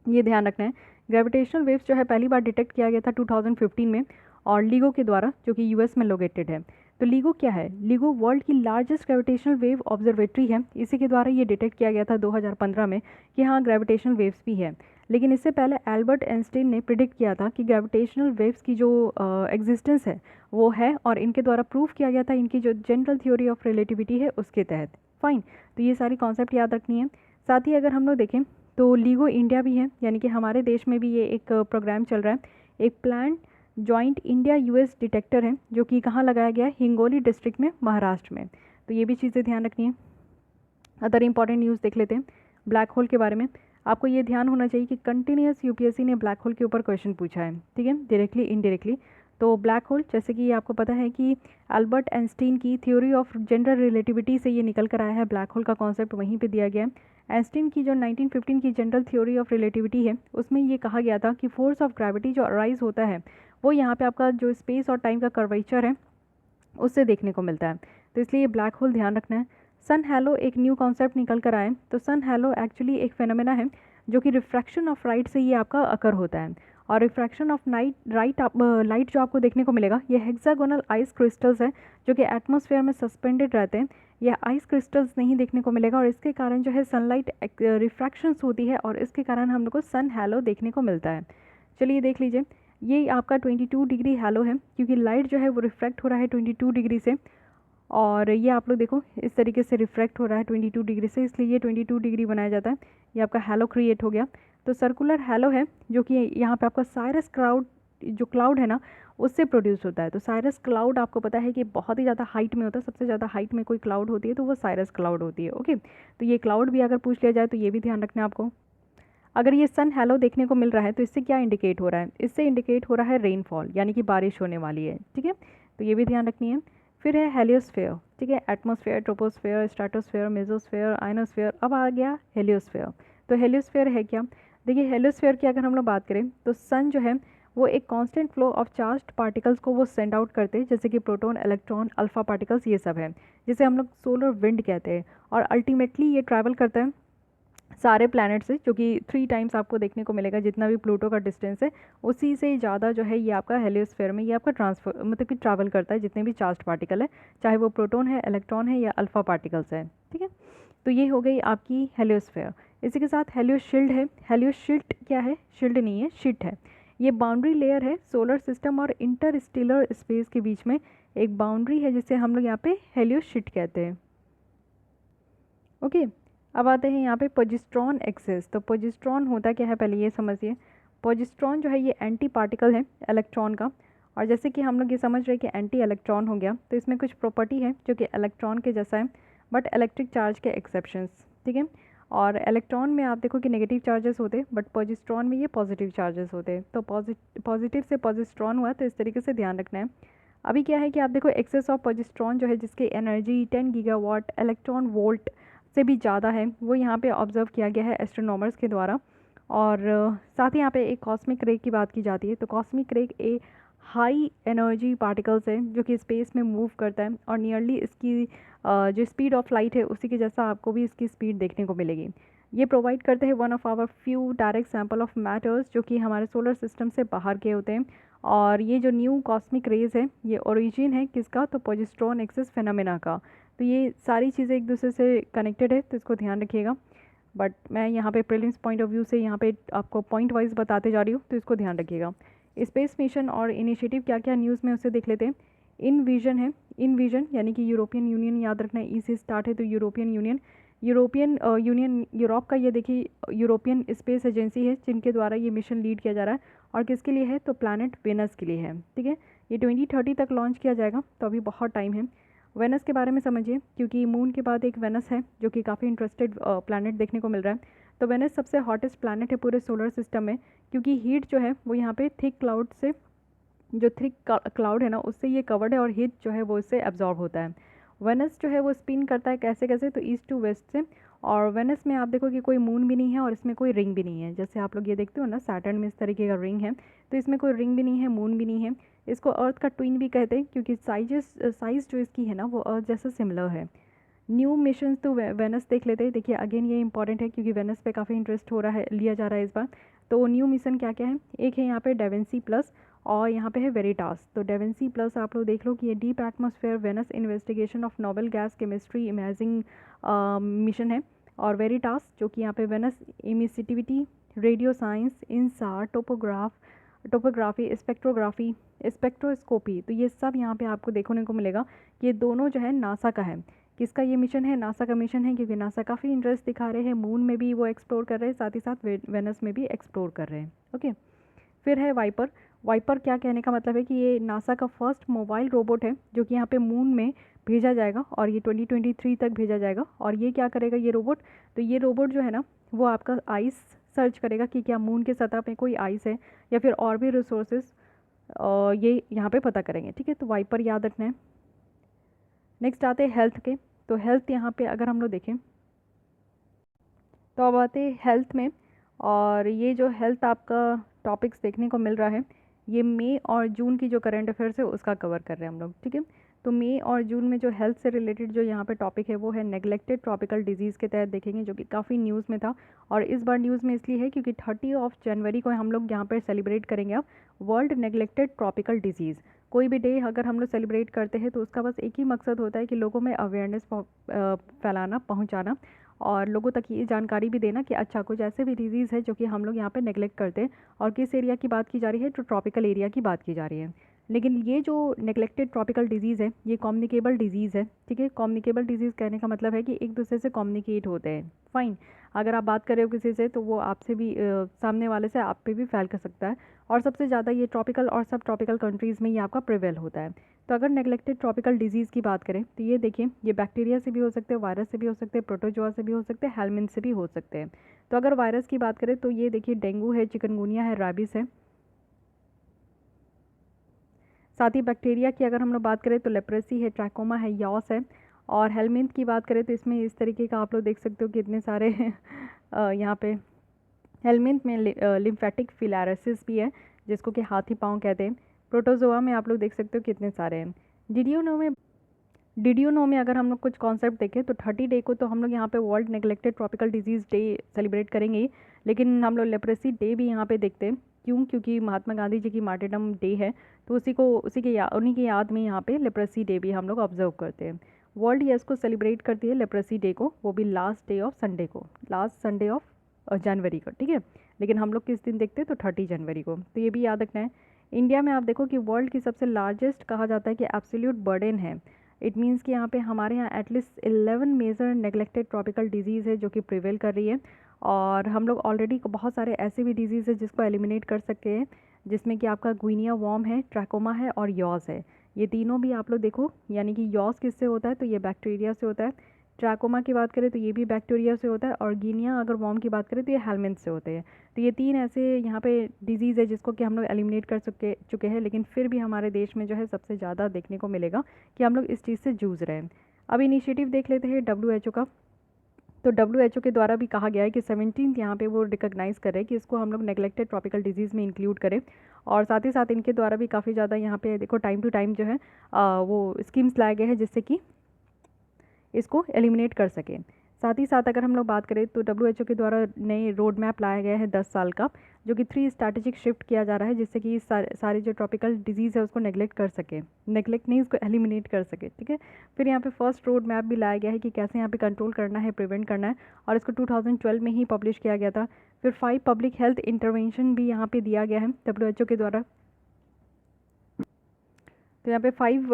ये ध्यान रखना है। ग्रेविटेशनल वेव्स जो है पहली बार डिटेक्ट किया गया था 2015 में और लीगो के द्वारा, जो कि यूएस में लोकेटेड है। तो लीगो क्या है? लीगो वर्ल्ड की लार्जेस्ट ग्रेविटेशनल वेव ऑब्जर्वेटरी है। इसी के द्वारा ये डिटेक्ट किया गया था 2015 में कि हाँ ग्रेविटेशनल वेव्स भी है। लेकिन इससे पहले एल्बर्ट आइंस्टीन ने प्रिडिक्ट किया था कि ग्रेविटेशनल वेव्स की जो एग्जिस्टेंस है वो है, और इनके द्वारा प्रूव किया गया था इनकी जो जनरल थ्योरी ऑफ रिलेटिविटी है उसके तहत। फाइन, तो ये सारी कॉन्सेप्ट याद रखनी है। साथ ही अगर हम लोग देखें तो लीगो इंडिया भी है, यानी कि हमारे देश में भी ये एक प्रोग्राम चल रहा है। एक plan joint India US detector है जो कि कहाँ लगाया गया है? हिंगोली डिस्ट्रिक्ट में, महाराष्ट्र में। तो ये भी चीज़ें ध्यान रखनी है। अदर इंपॉर्टेंट न्यूज़ देख लेते हैं ब्लैक होल के बारे में। आपको ये ध्यान होना चाहिए कि कंटिन्यूस यूपीएससी ने ब्लैक होल के ऊपर क्वेश्चन पूछा है, ठीक है, डायरेक्टली इनडायरेक्टली। तो ब्लैक होल, जैसे कि आपको पता है कि एल्बर्ट आइंस्टीन की थ्योरी ऑफ जनरल रिलेटिविटी से ये निकल कर आया है, ब्लैक होल का कॉन्सेप्ट वहीं पे दिया गया है। आइंस्टीन की जो 1915 की जनरल थ्योरी ऑफ रिलेटिविटी है उसमें ये कहा गया था कि फोर्स ऑफ ग्रेविटी जो अराइज होता है वो यहाँ पे आपका जो स्पेस और टाइम का कर्वेचर है उससे देखने को मिलता है। तो इसलिए ये ब्लैक होल ध्यान रखना है। सन हैलो एक न्यू कॉन्सेप्ट निकल कर आए। तो सन हैलो एक्चुअली एक फेनोमेना है जो कि रिफ्रैक्शन ऑफ लाइट से ये आपका अकर होता है। और रिफ्रैक्शन ऑफ लाइट जो आपको देखने को मिलेगा ये हेक्सागोनल आइस क्रिस्टल्स है जो कि एटमॉस्फेयर में सस्पेंडेड रहते हैं। यह आइस क्रिस्टल्स नहीं देखने को मिलेगा और इसके कारण जो है सनलाइट रिफ्रैक्शंस होती है और इसके कारण हम लोग को सन हैलो देखने को मिलता है। चलिए देख लीजिए, ये आपका 22 डिग्री हैलो है क्योंकि लाइट जो है वो रिफ्रैक्ट हो रहा है 22 डिग्री से, और ये आप लोग देखो इस तरीके से रिफ्रैक्ट हो रहा है 22 डिग्री से, इसलिए ये 22 डिग्री बनाया जाता है। ये आपका हैलो क्रिएट हो गया। तो सर्कुलर हैलो है जो कि यहाँ पे आपका साइरस क्लाउड, जो क्लाउड है ना उससे प्रोड्यूस होता है। तो साइरस क्लाउड आपको पता है कि बहुत ही ज़्यादा हाइट में होता है, सबसे ज़्यादा हाइट में कोई क्लाउड होती है तो वो साइरस क्लाउड होती है। ओके, तो ये क्लाउड भी अगर पूछ लिया जाए तो ये भी ध्यान रखना है आपको। अगर ये सन हैलो देखने को मिल रहा है तो इससे क्या इंडिकेट हो रहा है? इससे इंडिकेट हो रहा है रेनफॉल, यानी कि बारिश होने वाली है, ठीक है। तो ये भी ध्यान रखनी है। फिर है हेलियोस्फेयर, ठीक है, atmosphere, troposphere, stratosphere, mesosphere, ionosphere, अब आ गया हेलियोस्फेयर। तो हेलियोस्फेयर है क्या? देखिए हेलियोस्फेयर की अगर हम लोग बात करें तो सन जो है वो एक constant flow of charged particles को वो सेंड आउट करते हैं, जैसे कि प्रोटॉन, इलेक्ट्रॉन, अल्फा पार्टिकल्स, ये सब है जिसे हम लोग सोलर विंड कहते हैं। और अल्टीमेटली ये ट्रैवल करता है सारे प्लैनेट से, जो कि 3 टाइम्स आपको देखने को मिलेगा, जितना भी प्लूटो का डिस्टेंस है उसी से ज़्यादा जो है ये आपका हेलियोस्फेयर में ये आपका ट्रांसफर मतलब कि ट्रैवल करता है, जितने भी चार्ज पार्टिकल है, चाहे वो प्रोटॉन है, इलेक्ट्रॉन है या अल्फा पार्टिकल्स है, ठीक है। तो ये हो गई आपकी हेलियोस्फेयर। इसी के साथ हेलियोशील्ड है। हेलियोशील्ड क्या है? शील्ड नहीं है, शीट है। ये बाउंड्री लेयर है सोलर सिस्टम और इंटरस्टेलर स्पेस के बीच में एक बाउंड्री है जिसे हम लोग यहाँ पे हेलियोशीट कहते हैं। ओके, अब आते हैं यहाँ पे पोजिस्ट्रॉन एक्सेस। तो पोजिस्ट्रॉन होता क्या है पहले ये समझिए। पोजिस्ट्रॉन जो है ये एंटी पार्टिकल है इलेक्ट्रॉन का, और जैसे कि हम लोग ये समझ रहे हैं कि एंटी इलेक्ट्रॉन हो गया तो इसमें कुछ प्रॉपर्टी है जो कि इलेक्ट्रॉन के जैसा है बट इलेक्ट्रिक चार्ज के एक्सेप्शंस, ठीक है। और इलेक्ट्रॉन में आप देखो कि नेगेटिव चार्जेस होते बट पोजिस्ट्रॉन में ये पॉजिटिव चार्जेस होते। तो पॉजिटिव से पोजिस्ट्रॉन हुआ, तो इस तरीके से ध्यान रखना है। अभी क्या है कि आप देखो एक्सेस ऑफ पोजिस्ट्रॉन जो है जिसकी एनर्जी 10 गीगावाट इलेक्ट्रॉन वोल्ट से भी ज़्यादा है, वो यहाँ पे ऑब्जर्व किया गया है एस्ट्रोनॉमर्स के द्वारा। और साथ ही यहाँ पे एक कॉस्मिक रे की बात की जाती है। तो कॉस्मिक रे ए हाई एनर्जी पार्टिकल्स है जो कि स्पेस में मूव करता है और नियरली इसकी जो स्पीड ऑफ लाइट है उसी के जैसा आपको भी इसकी स्पीड देखने को मिलेगी। ये प्रोवाइड करते हैं one of our few direct sample of matters जो कि हमारे सोलर सिस्टम से बाहर के होते हैं। और ये जो न्यू कॉस्मिक रेज है ये ओरिजिन है किसका? तो पोजिस्ट्रॉन एक्सिस फेनोमेना का। तो ये सारी चीज़ें एक दूसरे से कनेक्टेड है, तो इसको ध्यान रखिएगा। बट मैं यहाँ पे प्रीलिम्स पॉइंट ऑफ व्यू से यहाँ पे आपको पॉइंट वाइज बताते जा रही हूँ, तो इसको ध्यान रखिएगा। स्पेस मिशन और इनिशिएटिव क्या क्या न्यूज़ में, उसे देख लेते हैं। इन विजन है, इन विजन यानी कि यूरोपियन यूनियन, याद रखना है ई से स्टार्ट है, तो यूरोपियन यूनियन, यूरोपियन यूरोप का ये देखिए यूरोपियन स्पेस एजेंसी है जिनके द्वारा ये मिशन लीड किया जा रहा है। और किसके लिए है, तो प्लैनेट वेनस के लिए है, ठीक है। ये 2030 तक लॉन्च किया जाएगा, तो अभी बहुत टाइम है। वेनस के बारे में समझिए, क्योंकि मून के बाद एक वेनस है जो कि काफ़ी इंटरेस्टेड प्लैनेट देखने को मिल रहा है। तो वेनस सबसे हॉटेस्ट प्लैनेट है पूरे सोलर सिस्टम में, क्योंकि हीट जो है वो यहाँ पे थिक क्लाउड से, जो थिक क्लाउड है ना उससे ये कवर्ड है, और हीट जो है वो इससे एब्जॉर्ब होता है। वेनस जो है वो स्पिन करता है कैसे कैसे, तो ईस्ट टू वेस्ट से। और वेनस में आप देखो कि कोई मून भी नहीं है और इसमें कोई रिंग भी नहीं है, जैसे आप लोग ये देखते हो ना सैटर्न में इस तरीके का रिंग है, तो इसमें कोई रिंग भी नहीं है, मून भी नहीं है। इसको अर्थ का ट्विन भी कहते हैं, क्योंकि साइज जो इसकी है ना वो अर्थ जैसा सिमिलर है। न्यू मिशन तो वेनस देख लेते हैं। देखिए अगेन ये इंपॉर्टेंट है, क्योंकि वेनस पे काफ़ी इंटरेस्ट हो रहा है, लिया जा रहा है इस बार। तो न्यू मिशन क्या क्या है, एक है यहाँ पे डेवेंसी प्लस, और यहाँ पे है वेरिटास। तो डेवेंसी प्लस आप लोग देख लो कि ये deep atmosphere Venus investigation of noble gas chemistry imaging mission है। और वेरिटास जो कि यहाँ पे Venus emissivity, radio science, InSAR, topography, spectrography, spectroscopy, तो ये सब यहाँ पे आपको देखने को मिलेगा। ये दोनों जो है नासा का है। किसका ये मिशन है, नासा का मिशन है, क्योंकि नासा काफ़ी इंटरेस्ट दिखा रहे हैं, मून में भी वो एक्सप्लोर कर रहे हैं, साथ ही साथ वेनस में भी एक्सप्लोर कर रहे हैं। ओके, फिर है वाइपर। वाइपर क्या कहने का मतलब है कि ये नासा का फर्स्ट मोबाइल रोबोट है जो कि यहाँ पे मून में भेजा जाएगा, और ये 2023 तक भेजा जाएगा। और ये क्या करेगा ये रोबोट, तो ये रोबोट जो है ना वो आपका आइस सर्च करेगा कि क्या मून के सतह पे कोई आइस है या फिर और भी रिसोर्सेज, ये यहाँ पे पता करेंगे, ठीक है। तो वाइपर याद रखना है। नेक्स्ट आते हैं हेल्थ के। तो हेल्थ यहाँ पे अगर हम लोग देखें तो अब आते हैं हेल्थ में, और ये जो हेल्थ आपका टॉपिक्स देखने को मिल रहा है, ये मई और जून की जो करंट अफेयर्स है उसका कवर कर रहे हैं हम लोग, ठीक है। तो मई और जून में जो हेल्थ से रिलेटेड जो यहाँ पे टॉपिक है वो है नेग्लेक्टेड ट्रॉपिकल डिजीज़ के तहत देखेंगे, जो कि काफ़ी न्यूज़ में था। और इस बार न्यूज़ में इसलिए है क्योंकि 30 जनवरी को हम लोग यहाँ पर सेलिब्रेट करेंगे अब वर्ल्ड नेग्लेक्टेड ट्रॉपिकल डिजीज़। कोई भी डे अगर हम लोग सेलिब्रेट करते हैं तो उसका बस एक ही मकसद होता है कि लोगों में अवेयरनेस फैलाना, पहुँचाना, और लोगों तक ये जानकारी भी देना कि अच्छा कुछ ऐसे भी डिजीज़ है जो कि हम लोग यहाँ पे नेगलेक्ट करते हैं। और किस एरिया की बात की जा रही है, तो ट्रॉपिकल एरिया की बात की जा रही है। लेकिन ये जो नेगलेक्टेड ट्रॉपिकल डिजीज़ है ये कम्युनिकेबल डिजीज़ है, ठीक है। कम्युनिकेबल डिजीज़ कहने का मतलब है कि एक दूसरे से कम्युनिकेट होते हैं, फाइन। अगर आप बात कर रहे हो किसी से तो वो आपसे भी सामने वाले से आप पे भी फैल कर सकता है। और सबसे ज़्यादा ये ट्रॉपिकल और सब ट्रॉपिकल कंट्रीज़ में ये आपका प्रिवेल होता है। तो अगर नेग्लेक्टेड ट्रॉपिकल डिजीज़ की बात करें तो ये देखिए, ये बैक्टीरिया से भी हो सकते हैं, वायरस से भी हो सकते हैं, प्रोटोजोआ से भी हो सकते हैं, हेलमिंथ से भी हो सकते हैं। तो अगर वायरस की बात करें तो ये देखिए डेंगू है, चिकनगुनिया है, रैबिस है। साथ ही बैक्टीरिया की अगर हम लोग बात करें तो लेप्रेसी है, ट्रैकोमा है, यॉस है। और हेलमिंथ की बात करें तो इसमें इस तरीके का आप लोग देख सकते हो कि इतने सारे यहाँ पे हेलमिंथ में लिम्फेटिक फिलारिसिस भी है, जिसको कि हाथी पाँव कहते हैं। प्रोटोजोआ में आप लोग देख सकते हो कितने सारे हैं। डिड यू नो में अगर हम लोग कुछ कॉन्सेप्ट देखें तो 30 डे को तो हम लोग यहाँ पे world neglected tropical disease day celebrate करेंगे, लेकिन हम लोग लेप्रेसी डे भी यहाँ पे देखते हैं। क्यों, क्योंकि महात्मा गांधी जी की मार्टिरडम डे है, तो उन्हीं की याद में यहाँ पे लेप्रेसी डे भी हम लोग ऑब्जर्व करते हैं। वर्ल्ड ये इसको सेलिब्रेट करती है लेप्रेसी डे को, वो भी लास्ट संडे ऑफ जनवरी को, ठीक है। लेकिन हम लोग किस दिन देखते हैं तो 30 जनवरी को, तो ये भी याद रखना है। इंडिया में आप देखो कि वर्ल्ड की सबसे लार्जेस्ट कहा जाता है कि एब्सोल्यूट बर्डन है। इट मीन्स कि यहाँ पे हमारे यहाँ at least 11 major neglected tropical disease है जो कि प्रिवेल कर रही है। और हम लोग ऑलरेडी बहुत सारे ऐसे भी डिजीज़ है जिसको एलिमिनेट कर सकते हैं, जिसमें कि आपका गुइनिया वॉर्म है, ट्रैकोमा है और यॉस है। ये तीनों भी आप लोग देखो, यानी कि यॉस किससे होता है तो ये बैक्टीरिया से होता है, ट्रैकोमा की बात करें तो ये भी बैक्टीरिया से होता है, और गिनिया अगर वॉर्म की बात करें तो ये हेलमिंथ से होते हैं। तो ये तीन ऐसे यहाँ पे डिजीज़ है जिसको कि हम लोग एलिमिनेट कर चुके हैं, लेकिन फिर भी हमारे देश में जो है सबसे ज़्यादा देखने को मिलेगा कि हम लोग इस चीज़ से जूझ रहे हैं। अब इनिशिएटिव देख लेते हैं WHO का। तो WHO के द्वारा भी कहा गया है कि 17 यहाँ पे वो रिकॉग्नाइज़ करें कि इसको हम लोग नेग्लेक्टेड ट्रॉपिकल डिजीज़ में इंक्लूड करें। और साथ ही साथ इनके द्वारा भी काफ़ी ज़्यादा यहाँ पे देखो टाइम टू टाइम जो है वो स्कीम्स लाए गए हैं जिससे कि इसको एलिमिनेट कर सकें। साथ ही साथ अगर हम लोग बात करें तो WHO के द्वारा नए रोड मैप लाया गया है 10 साल का, जो कि 3 स्ट्रैटेजिक शिफ्ट किया जा रहा है, जिससे कि सारे जो ट्रॉपिकल डिजीज़ है उसको नेगलेक्ट कर सके, नेगलेक्ट नहीं, उसको एलिमिनेट कर सके, ठीक है। फिर यहाँ पे फर्स्ट रोड मैप भी लाया गया है कि कैसे यहाँ पे कंट्रोल करना है, प्रिवेंट करना है, और इसको 2012 में ही पब्लिश किया गया था। फिर 5 पब्लिक हेल्थ इंटरवेंशन भी यहाँ पे दिया गया है WHO के द्वारा। तो यहाँ पे 5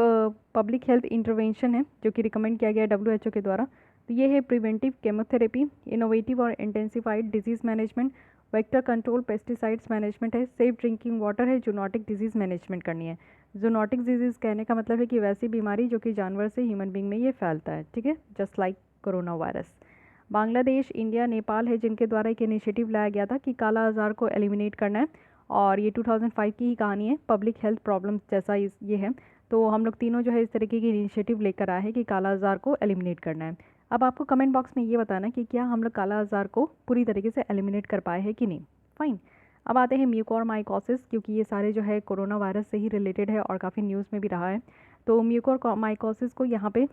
पब्लिक हेल्थ इंटरवेंशन है जो कि रिकमेंड किया गया है WHO के द्वारा। तो ये है प्रिवेंटिव केमोथेरेपी, इनोवेटिव और intensified disease management, vector control, pesticides management है, सेफ ड्रिंकिंग वाटर है, जूनोटिक डिजीज़ मैनेजमेंट करनी है। जूनोटिक डिजीज़ कहने का मतलब है कि वैसी बीमारी जो कि जानवर से ह्यूमन बींग में ये फैलता है, ठीक है, just like corona virus. Bangladesh, India, Nepal है जिनके द्वारा एक इनिशिएटिव लाया गया था कि काला आज़ार को एलिमिनेट करना है, और ये 2005 की ही कहानी है, पब्लिक हेल्थ प्रॉब्लम्स जैसा ये है। तो हम लोग तीनों जो है इस तरीके की इनिशिएटिव लेकर आए हैं कि काला आज़ार को एलिमिनेट करना है। अब आपको कमेंट बॉक्स में ये बताना है कि क्या हम लोग काला आज़ार को पूरी तरीके से एलिमिनेट कर पाए हैं कि नहीं। फाइन। अब आते हैं म्यूकोरमाइकोसिस, क्योंकि ये सारे जो है कोरोना वायरस से ही रिलेटेड है और काफ़ी न्यूज़ में भी रहा है। तो म्यूकोरमाइकोसिस को यहाँ पे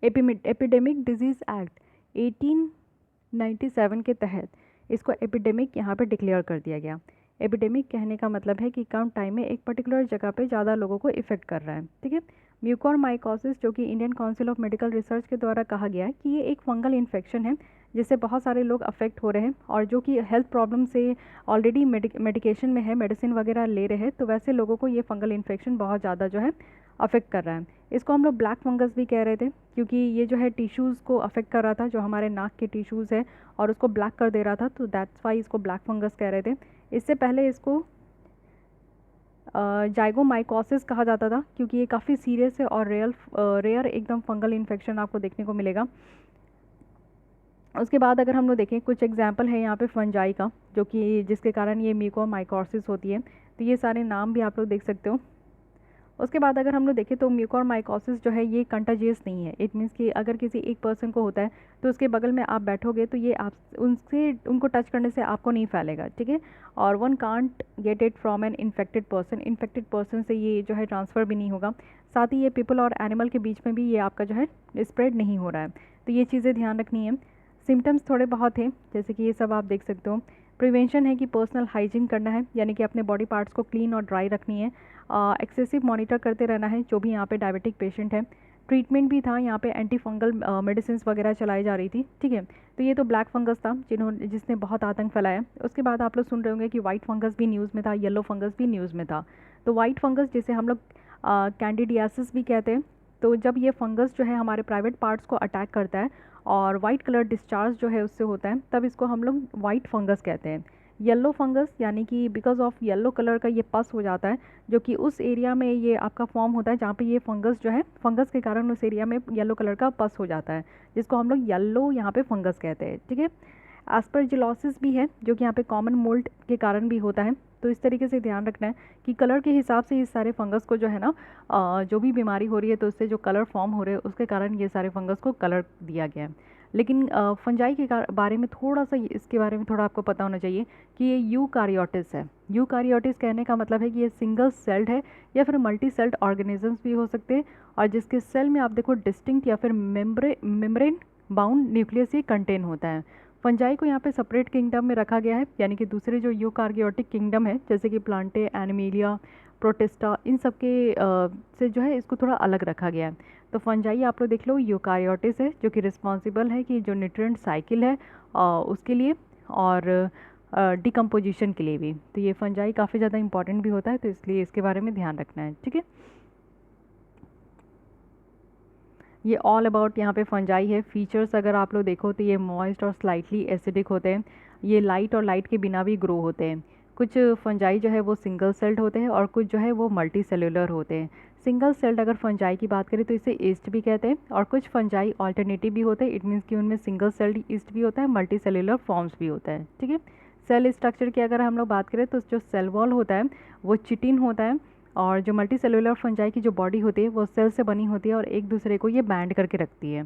एपिडेमिक डिजीज़ एक्ट 1897 के तहत इसको एपिडेमिक यहाँ पे डिक्लेयर कर दिया गया। एपिडेमिक कहने का मतलब है कि कम टाइम में एक पर्टिकुलर जगह पे ज़्यादा लोगों को इफेक्ट कर रहा है, ठीक है। म्यूकोरमाइकोसिस, जो कि Indian council of medical research के द्वारा कहा गया है कि ये एक फंगल इन्फेक्शन है जिससे बहुत सारे लोग अफेक्ट हो रहे हैं, और जो कि हेल्थ प्रॉब्लम से ऑलरेडी मेडिकेशन में है, मेडिसिन वगैरह ले रहे हैं, तो वैसे लोगों को ये फंगल इन्फेक्शन बहुत ज़्यादा जो है अफेक्ट कर रहा है। इसको हम लोग ब्लैक फंगस भी कह रहे थे, क्योंकि ये जो है टिश्यूज़ को अफेक्ट कर रहा था, जो हमारे नाक के टिश्यूज़ है, और उसको ब्लैक कर दे रहा था, तो दैट्स वाई इसको ब्लैक फंगस कह रहे थे। इससे पहले इसको जाइगोमाइकोसिस कहा जाता था, क्योंकि ये काफ़ी सीरियस है और रेयर एकदम फंगल इन्फेक्शन आपको देखने को मिलेगा। उसके बाद अगर हम लोग देखें, कुछ एग्जाम्पल है यहाँ पे फंजाई का, जो कि जिसके कारण ये म्यूकोरमाइकोसिस होती है, तो ये सारे नाम भी आप लोग देख सकते हो। उसके बाद अगर हम लोग देखें तो म्यूकोरमाइकोसिस जो है ये कंटाजियस नहीं है। इट मीन्स कि अगर किसी एक पर्सन को होता है तो उसके बगल में आप बैठोगे तो ये आप उनको टच करने से आपको नहीं फैलेगा, ठीक है। और one can't get it from an infected person से ये जो है ट्रांसफ़र भी नहीं होगा। साथ ही ये पीपल और एनिमल के बीच में भी ये आपका जो है स्प्रेड नहीं हो रहा है, तो ये चीज़ें ध्यान रखनी है। सिम्टम्स थोड़े बहुत हैं, जैसे कि ये सब आप देख सकते हो। प्रिवेंशन है कि पर्सनल हाइजीन करना है, यानी कि अपने बॉडी पार्ट्स को क्लीन और ड्राई रखनी है। एक्सेसिव मॉनिटर करते रहना है जो भी यहाँ पे डायबिटिक पेशेंट है। ट्रीटमेंट भी था यहाँ पे, एंटी फंगल मेडिसिन वगैरह चलाई जा रही थी, ठीक है। तो ये तो ब्लैक फंगस था जिसने बहुत आतंक फैलाया। उसके बाद आप लोग सुन रहे होंगे कि वाइट फंगस भी न्यूज़ में था, येलो फंगस भी न्यूज़ में था। तो वाइट फंगस जिसे हम लोग कैंडिडियासिस भी कहते हैं, तो जब ये फंगस जो है हमारे प्राइवेट पार्ट्स को अटैक करता है और वाइट कलर डिस्चार्ज जो है उससे होता है, तब इसको हम लोग वाइट फंगस कहते हैं। येलो फंगस यानी कि बिकॉज ऑफ येलो कलर का ये पस हो जाता है, जो कि उस एरिया में ये आपका फॉर्म होता है जहाँ पे ये फंगस जो है, फंगस के कारण उस एरिया में येलो कलर का पस हो जाता है, जिसको हम लोग येलो यहाँ पे फंगस कहते हैं, ठीक है। एस्परजिलोसिस भी है जो कि यहाँ पे कॉमन मोल्ड के कारण भी होता है। तो इस तरीके से ध्यान रखना है कि कलर के हिसाब से इस सारे फंगस को जो है ना जो भी बीमारी हो रही है तो उससे जो कलर फॉर्म हो रहे हैं उसके कारण ये सारे फंगस को कलर दिया गया है। लेकिन फंजाई के बारे में थोड़ा सा, इसके बारे में थोड़ा आपको पता होना चाहिए कि ये यूकारियोटिस है। यूकारियोटिस कहने का मतलब है कि ये सिंगल सेल्ड है या फिर मल्टी सेल्ड ऑर्गेनिजम्स भी हो सकते हैं, और जिसके सेल में आप देखो डिस्टिंक्ट या फिर मेम्ब्रेन बाउंड न्यूक्लियस ये कंटेन होता है। फंजाई को यहाँ पे सेपरेट किंगडम में रखा गया है, यानी कि दूसरे जो यूकार्योटिक किंगडम है जैसे कि प्लांटे, एनिमेलिया, प्रोटिस्टा, इन सब के से जो है इसको थोड़ा अलग रखा गया है। तो फंजाई आप लोग देख लो, यूकारियोटिस है जो कि रिस्पॉन्सिबल है कि जो न्यूट्रिएंट साइकिल है उसके लिए और डिकम्पोजिशन के लिए भी। तो ये फंजाई काफ़ी ज़्यादा इंपॉर्टेंट भी होता है, तो इसलिए इसके बारे में ध्यान रखना है, ठीक है। ये ऑल अबाउट यहाँ पे फंजाई है। फीचर्स अगर आप लोग देखो तो ये मॉइस्ट और स्लाइटली एसिडिक होते हैं, ये लाइट और लाइट के बिना भी ग्रो होते हैं। कुछ फंजाई जो है वो सिंगल सेल्ड होते हैं और कुछ जो है वो मल्टी सेलुलर होते हैं। सिंगल सेल्ड अगर फंजाई की बात करें तो इसे ईस्ट भी कहते हैं, और कुछ फंजाई ऑल्टरनेटिव भी होते हैं। इट मीन्स कि उनमें सिंगल सेल्ड ईस्ट भी होता है, मल्टी सेलुलर फॉर्म्स भी होता है, ठीक है। सेल स्ट्रक्चर की अगर हम लोग बात करें तो जो सेल वॉल होता है वो चिटिन होता है, और जो मल्टी सेलुलर फंजाई की जो बॉडी होती है वो सेल से बनी होती है और एक दूसरे को ये बैंड करके रखती है।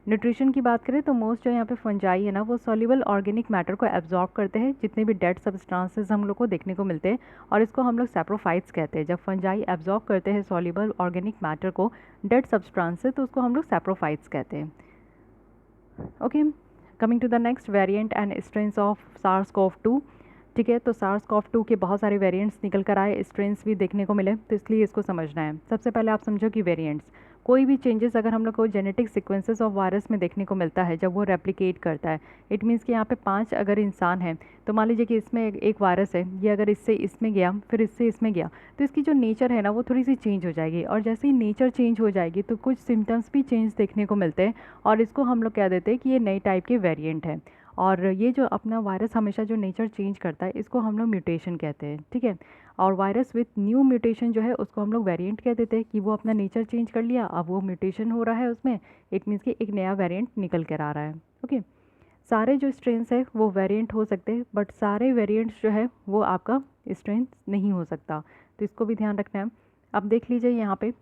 न्यूट्रिशन की बात करें तो मोस्ट जो यहाँ पे फंजाई है ना वो सॉल्युबल ऑर्गेनिक मैटर को एब्जॉर्ब करते हैं, जितने भी डेड सब्सटेंसेस हम लोग को देखने को मिलते हैं, और इसको हम लोग सैप्रोफाइट्स कहते हैं। जब फंजाई एब्जॉर्ब करते हैं सॉल्युबल ऑर्गेनिक मैटर को, डेड सब्सटेंसेस, तो उसको हम लोग सैप्रोफाइट्स कहते हैं। Okay, coming to the next variant and strains of SARS-CoV-2। ठीक है, तो SARS-CoV-2 के बहुत सारे वेरिएंट्स निकल कर आए, स्ट्रेन्स भी देखने को मिले, तो इसलिए इसको समझना है। सबसे पहले आप समझो कि वेरिएंट्स, कोई भी चेंजेस अगर हम लोग को जेनेटिक सीक्वेंसेस ऑफ वायरस में देखने को मिलता है जब वो रेप्लिकेट करता है, इट मीन्स कि यहाँ पे 5 अगर इंसान हैं, तो मान लीजिए कि इसमें एक वायरस है, ये अगर इससे इसमें गया फिर इससे इसमें गया, तो इसकी जो नेचर है ना वो थोड़ी सी चेंज हो जाएगी, और जैसे ही नेचर चेंज हो जाएगी तो कुछ सिम्टम्स भी चेंज देखने को मिलते हैं, और इसको हम लोग कह देते हैं कि ये नई टाइप के वेरिएंट है। और ये जो अपना वायरस हमेशा जो नेचर चेंज करता है इसको हम लोग म्यूटेशन कहते हैं। ठीक है, और वायरस विथ न्यू म्यूटेशन जो है उसको हम लोग वेरिएंट कह देते हैं कि वो अपना नेचर चेंज कर लिया, अब वो म्यूटेशन हो रहा है उसमें, इट मीन्स कि एक नया वेरिएंट निकल कर आ रहा है। ओके, सारे जो स्ट्रेन्स है वो वेरिएंट हो सकते हैं, बट सारे वेरिएंट्स जो है वो आपका स्ट्रेन नहीं हो सकता, तो इसको भी ध्यान रखना है। अब देख लीजिए यहाँ पे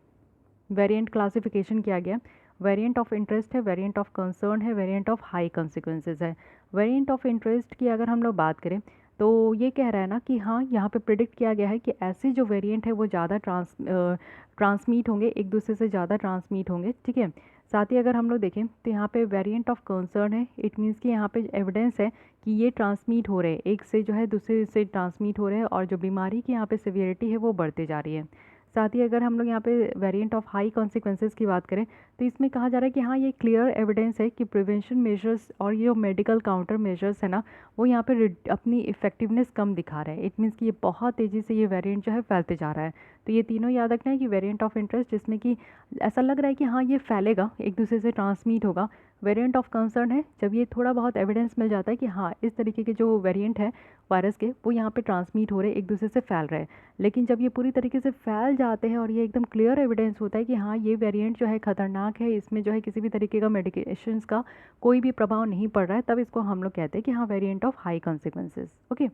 वेरिएंट क्लासिफिकेशन किया गया, वेरिएंट ऑफ इंटरेस्ट है, वेरिएंट ऑफ कंसर्न है, वेरिएंट ऑफ हाई कॉन्सिक्वेंसेज है। वेरिएंट ऑफ इंटरेस्ट की अगर हम लोग बात करें तो ये कह रहा है ना कि हाँ, यहाँ पे प्रिडिक्ट किया गया है कि ऐसे जो वेरिएंट है वो ज़्यादा ट्रांसमिट होंगे, एक दूसरे से ज़्यादा ट्रांसमिट होंगे। ठीक है, साथ ही अगर हम लोग देखें तो यहाँ पे वेरिएंट ऑफ कंसर्न है, इट मीन्स कि यहाँ पे एविडेंस है कि ये ट्रांसमिट हो रहे हैं, एक से जो है दूसरे से ट्रांसमिट हो रहे हैं, और जो बीमारी की यहाँ पे सिवियरिटी है वो बढ़ते जा रही है। साथ ही अगर हम लोग यहाँ पे वेरिएंट ऑफ हाई कॉन्सिक्वेंसेज की बात करें तो इसमें कहा जा रहा है कि हाँ, ये क्लियर एविडेंस है कि प्रिवेंशन मेजर्स और ये जो मेडिकल काउंटर मेजर्स है ना वो यहाँ पे अपनी इफेक्टिवनेस कम दिखा रहे हैं, इट मीन्स कि ये बहुत तेज़ी से ये वेरिएंट जो है फैलते जा रहा है। तो ये तीनों याद रखना है कि वेरिएंट ऑफ इंटरेस्ट जिसमें कि ऐसा लग रहा है कि हाँ ये फैलेगा, एक दूसरे से ट्रांसमिट होगा। वेरिएंट ऑफ कंसर्न है जब ये थोड़ा बहुत एविडेंस मिल जाता है कि हाँ इस तरीके के जो वेरिएंट है वायरस के वो यहाँ पे ट्रांसमिट हो रहे, एक दूसरे से फैल रहे हैं। लेकिन जब ये पूरी तरीके से फैल जाते हैं और ये एकदम क्लियर एविडेंस होता है कि हाँ ये वेरिएंट जो है ख़तरनाक है, इसमें जो है किसी भी तरीके का मेडिकेशंस का कोई भी प्रभाव नहीं पड़ रहा है, तब इसको हम लोग कहते हैं कि हाँ variant of high consequences. Okay,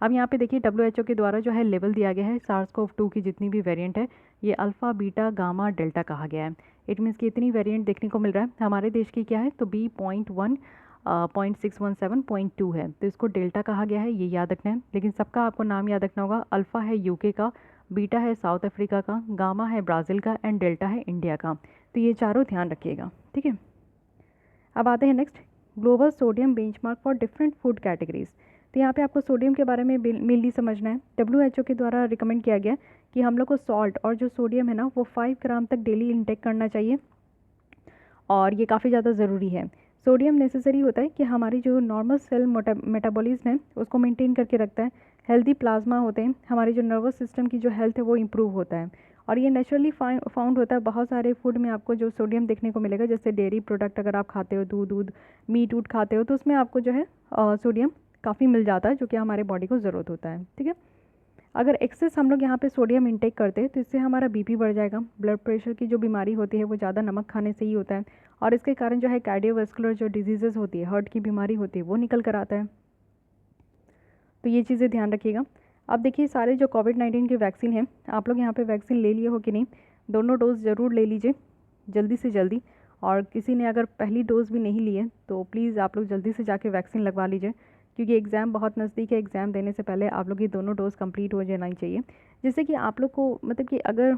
अब यहाँ पे देखिए WHO के द्वारा जो है लेवल दिया गया है SARS-CoV-2 की जितनी भी वेरिएंट है, ये अल्फ़ा, बीटा, गामा, डेल्टा कहा गया है। इट मीन्स कि इतनी वेरिएंट देखने को मिल रहा है। हमारे देश की क्या है तो B.1, 0.617.2 है, तो इसको डेल्टा कहा गया है, ये याद रखना है। लेकिन सबका आपको नाम याद रखना होगा, अल्फ़ा है UK का, बीटा है साउथ अफ्रीका का, गामा है ब्राज़ील का, एंड डेल्टा है इंडिया का। तो ये चारों ध्यान रखिएगा। ठीक है, अब आते हैं next, global sodium benchmark for different food categories. तो यहाँ पे आपको सोडियम के बारे में मेनली समझना है। WHO के द्वारा रिकमेंड किया गया कि हम लोग को सॉल्ट और जो सोडियम है ना वो 5 ग्राम तक डेली इंटेक करना चाहिए, और ये काफ़ी ज़्यादा ज़रूरी है। सोडियम नेसेसरी होता है कि हमारी जो नॉर्मल सेल मेटाबॉलिज्म है उसको मेंटेन करके रखता है, हेल्दी प्लाज्मा होते हैं, हमारे जो नर्वस सिस्टम की जो हेल्थ है वो इम्प्रूव होता है, और ये नेचुरली फाउंड होता है। बहुत सारे फूड में आपको जो सोडियम देखने को मिलेगा, जैसे डेयरी प्रोडक्ट अगर आप खाते हो, दूध मीट वूट खाते हो, तो उसमें आपको जो है सोडियम काफ़ी मिल जाता है, जो कि हमारे बॉडी को ज़रूरत होता है। ठीक है, अगर एक्सेस हम लोग यहाँ पे सोडियम इंटेक करते हैं तो इससे हमारा BP बढ़ जाएगा, ब्लड प्रेशर की जो बीमारी होती है वो ज़्यादा नमक खाने से ही होता है, और इसके कारण जो है कार्डियोवास्कुलर जो डिजीज़ेज़ होती है, हार्ट की बीमारी होती है, वो निकल कर आता है। तो ये चीज़ें ध्यान रखिएगा। अब देखिए सारे जो कोविड-19 की वैक्सीन है, आप लोग यहाँ पे वैक्सीन ले लिए हो कि नहीं, दोनों डोज ज़रूर ले लीजिए जल्दी से जल्दी, और किसी ने अगर पहली डोज भी नहीं ली है तो प्लीज़ आप लोग जल्दी से जाके वैक्सीन लगवा लीजिए, क्योंकि एग्ज़ाम बहुत नज़दीक है। एग्ज़ाम देने से पहले आप लोग ये दोनों डोज कंप्लीट हो जाना चाहिए, जिससे कि आप लोग को मतलब कि अगर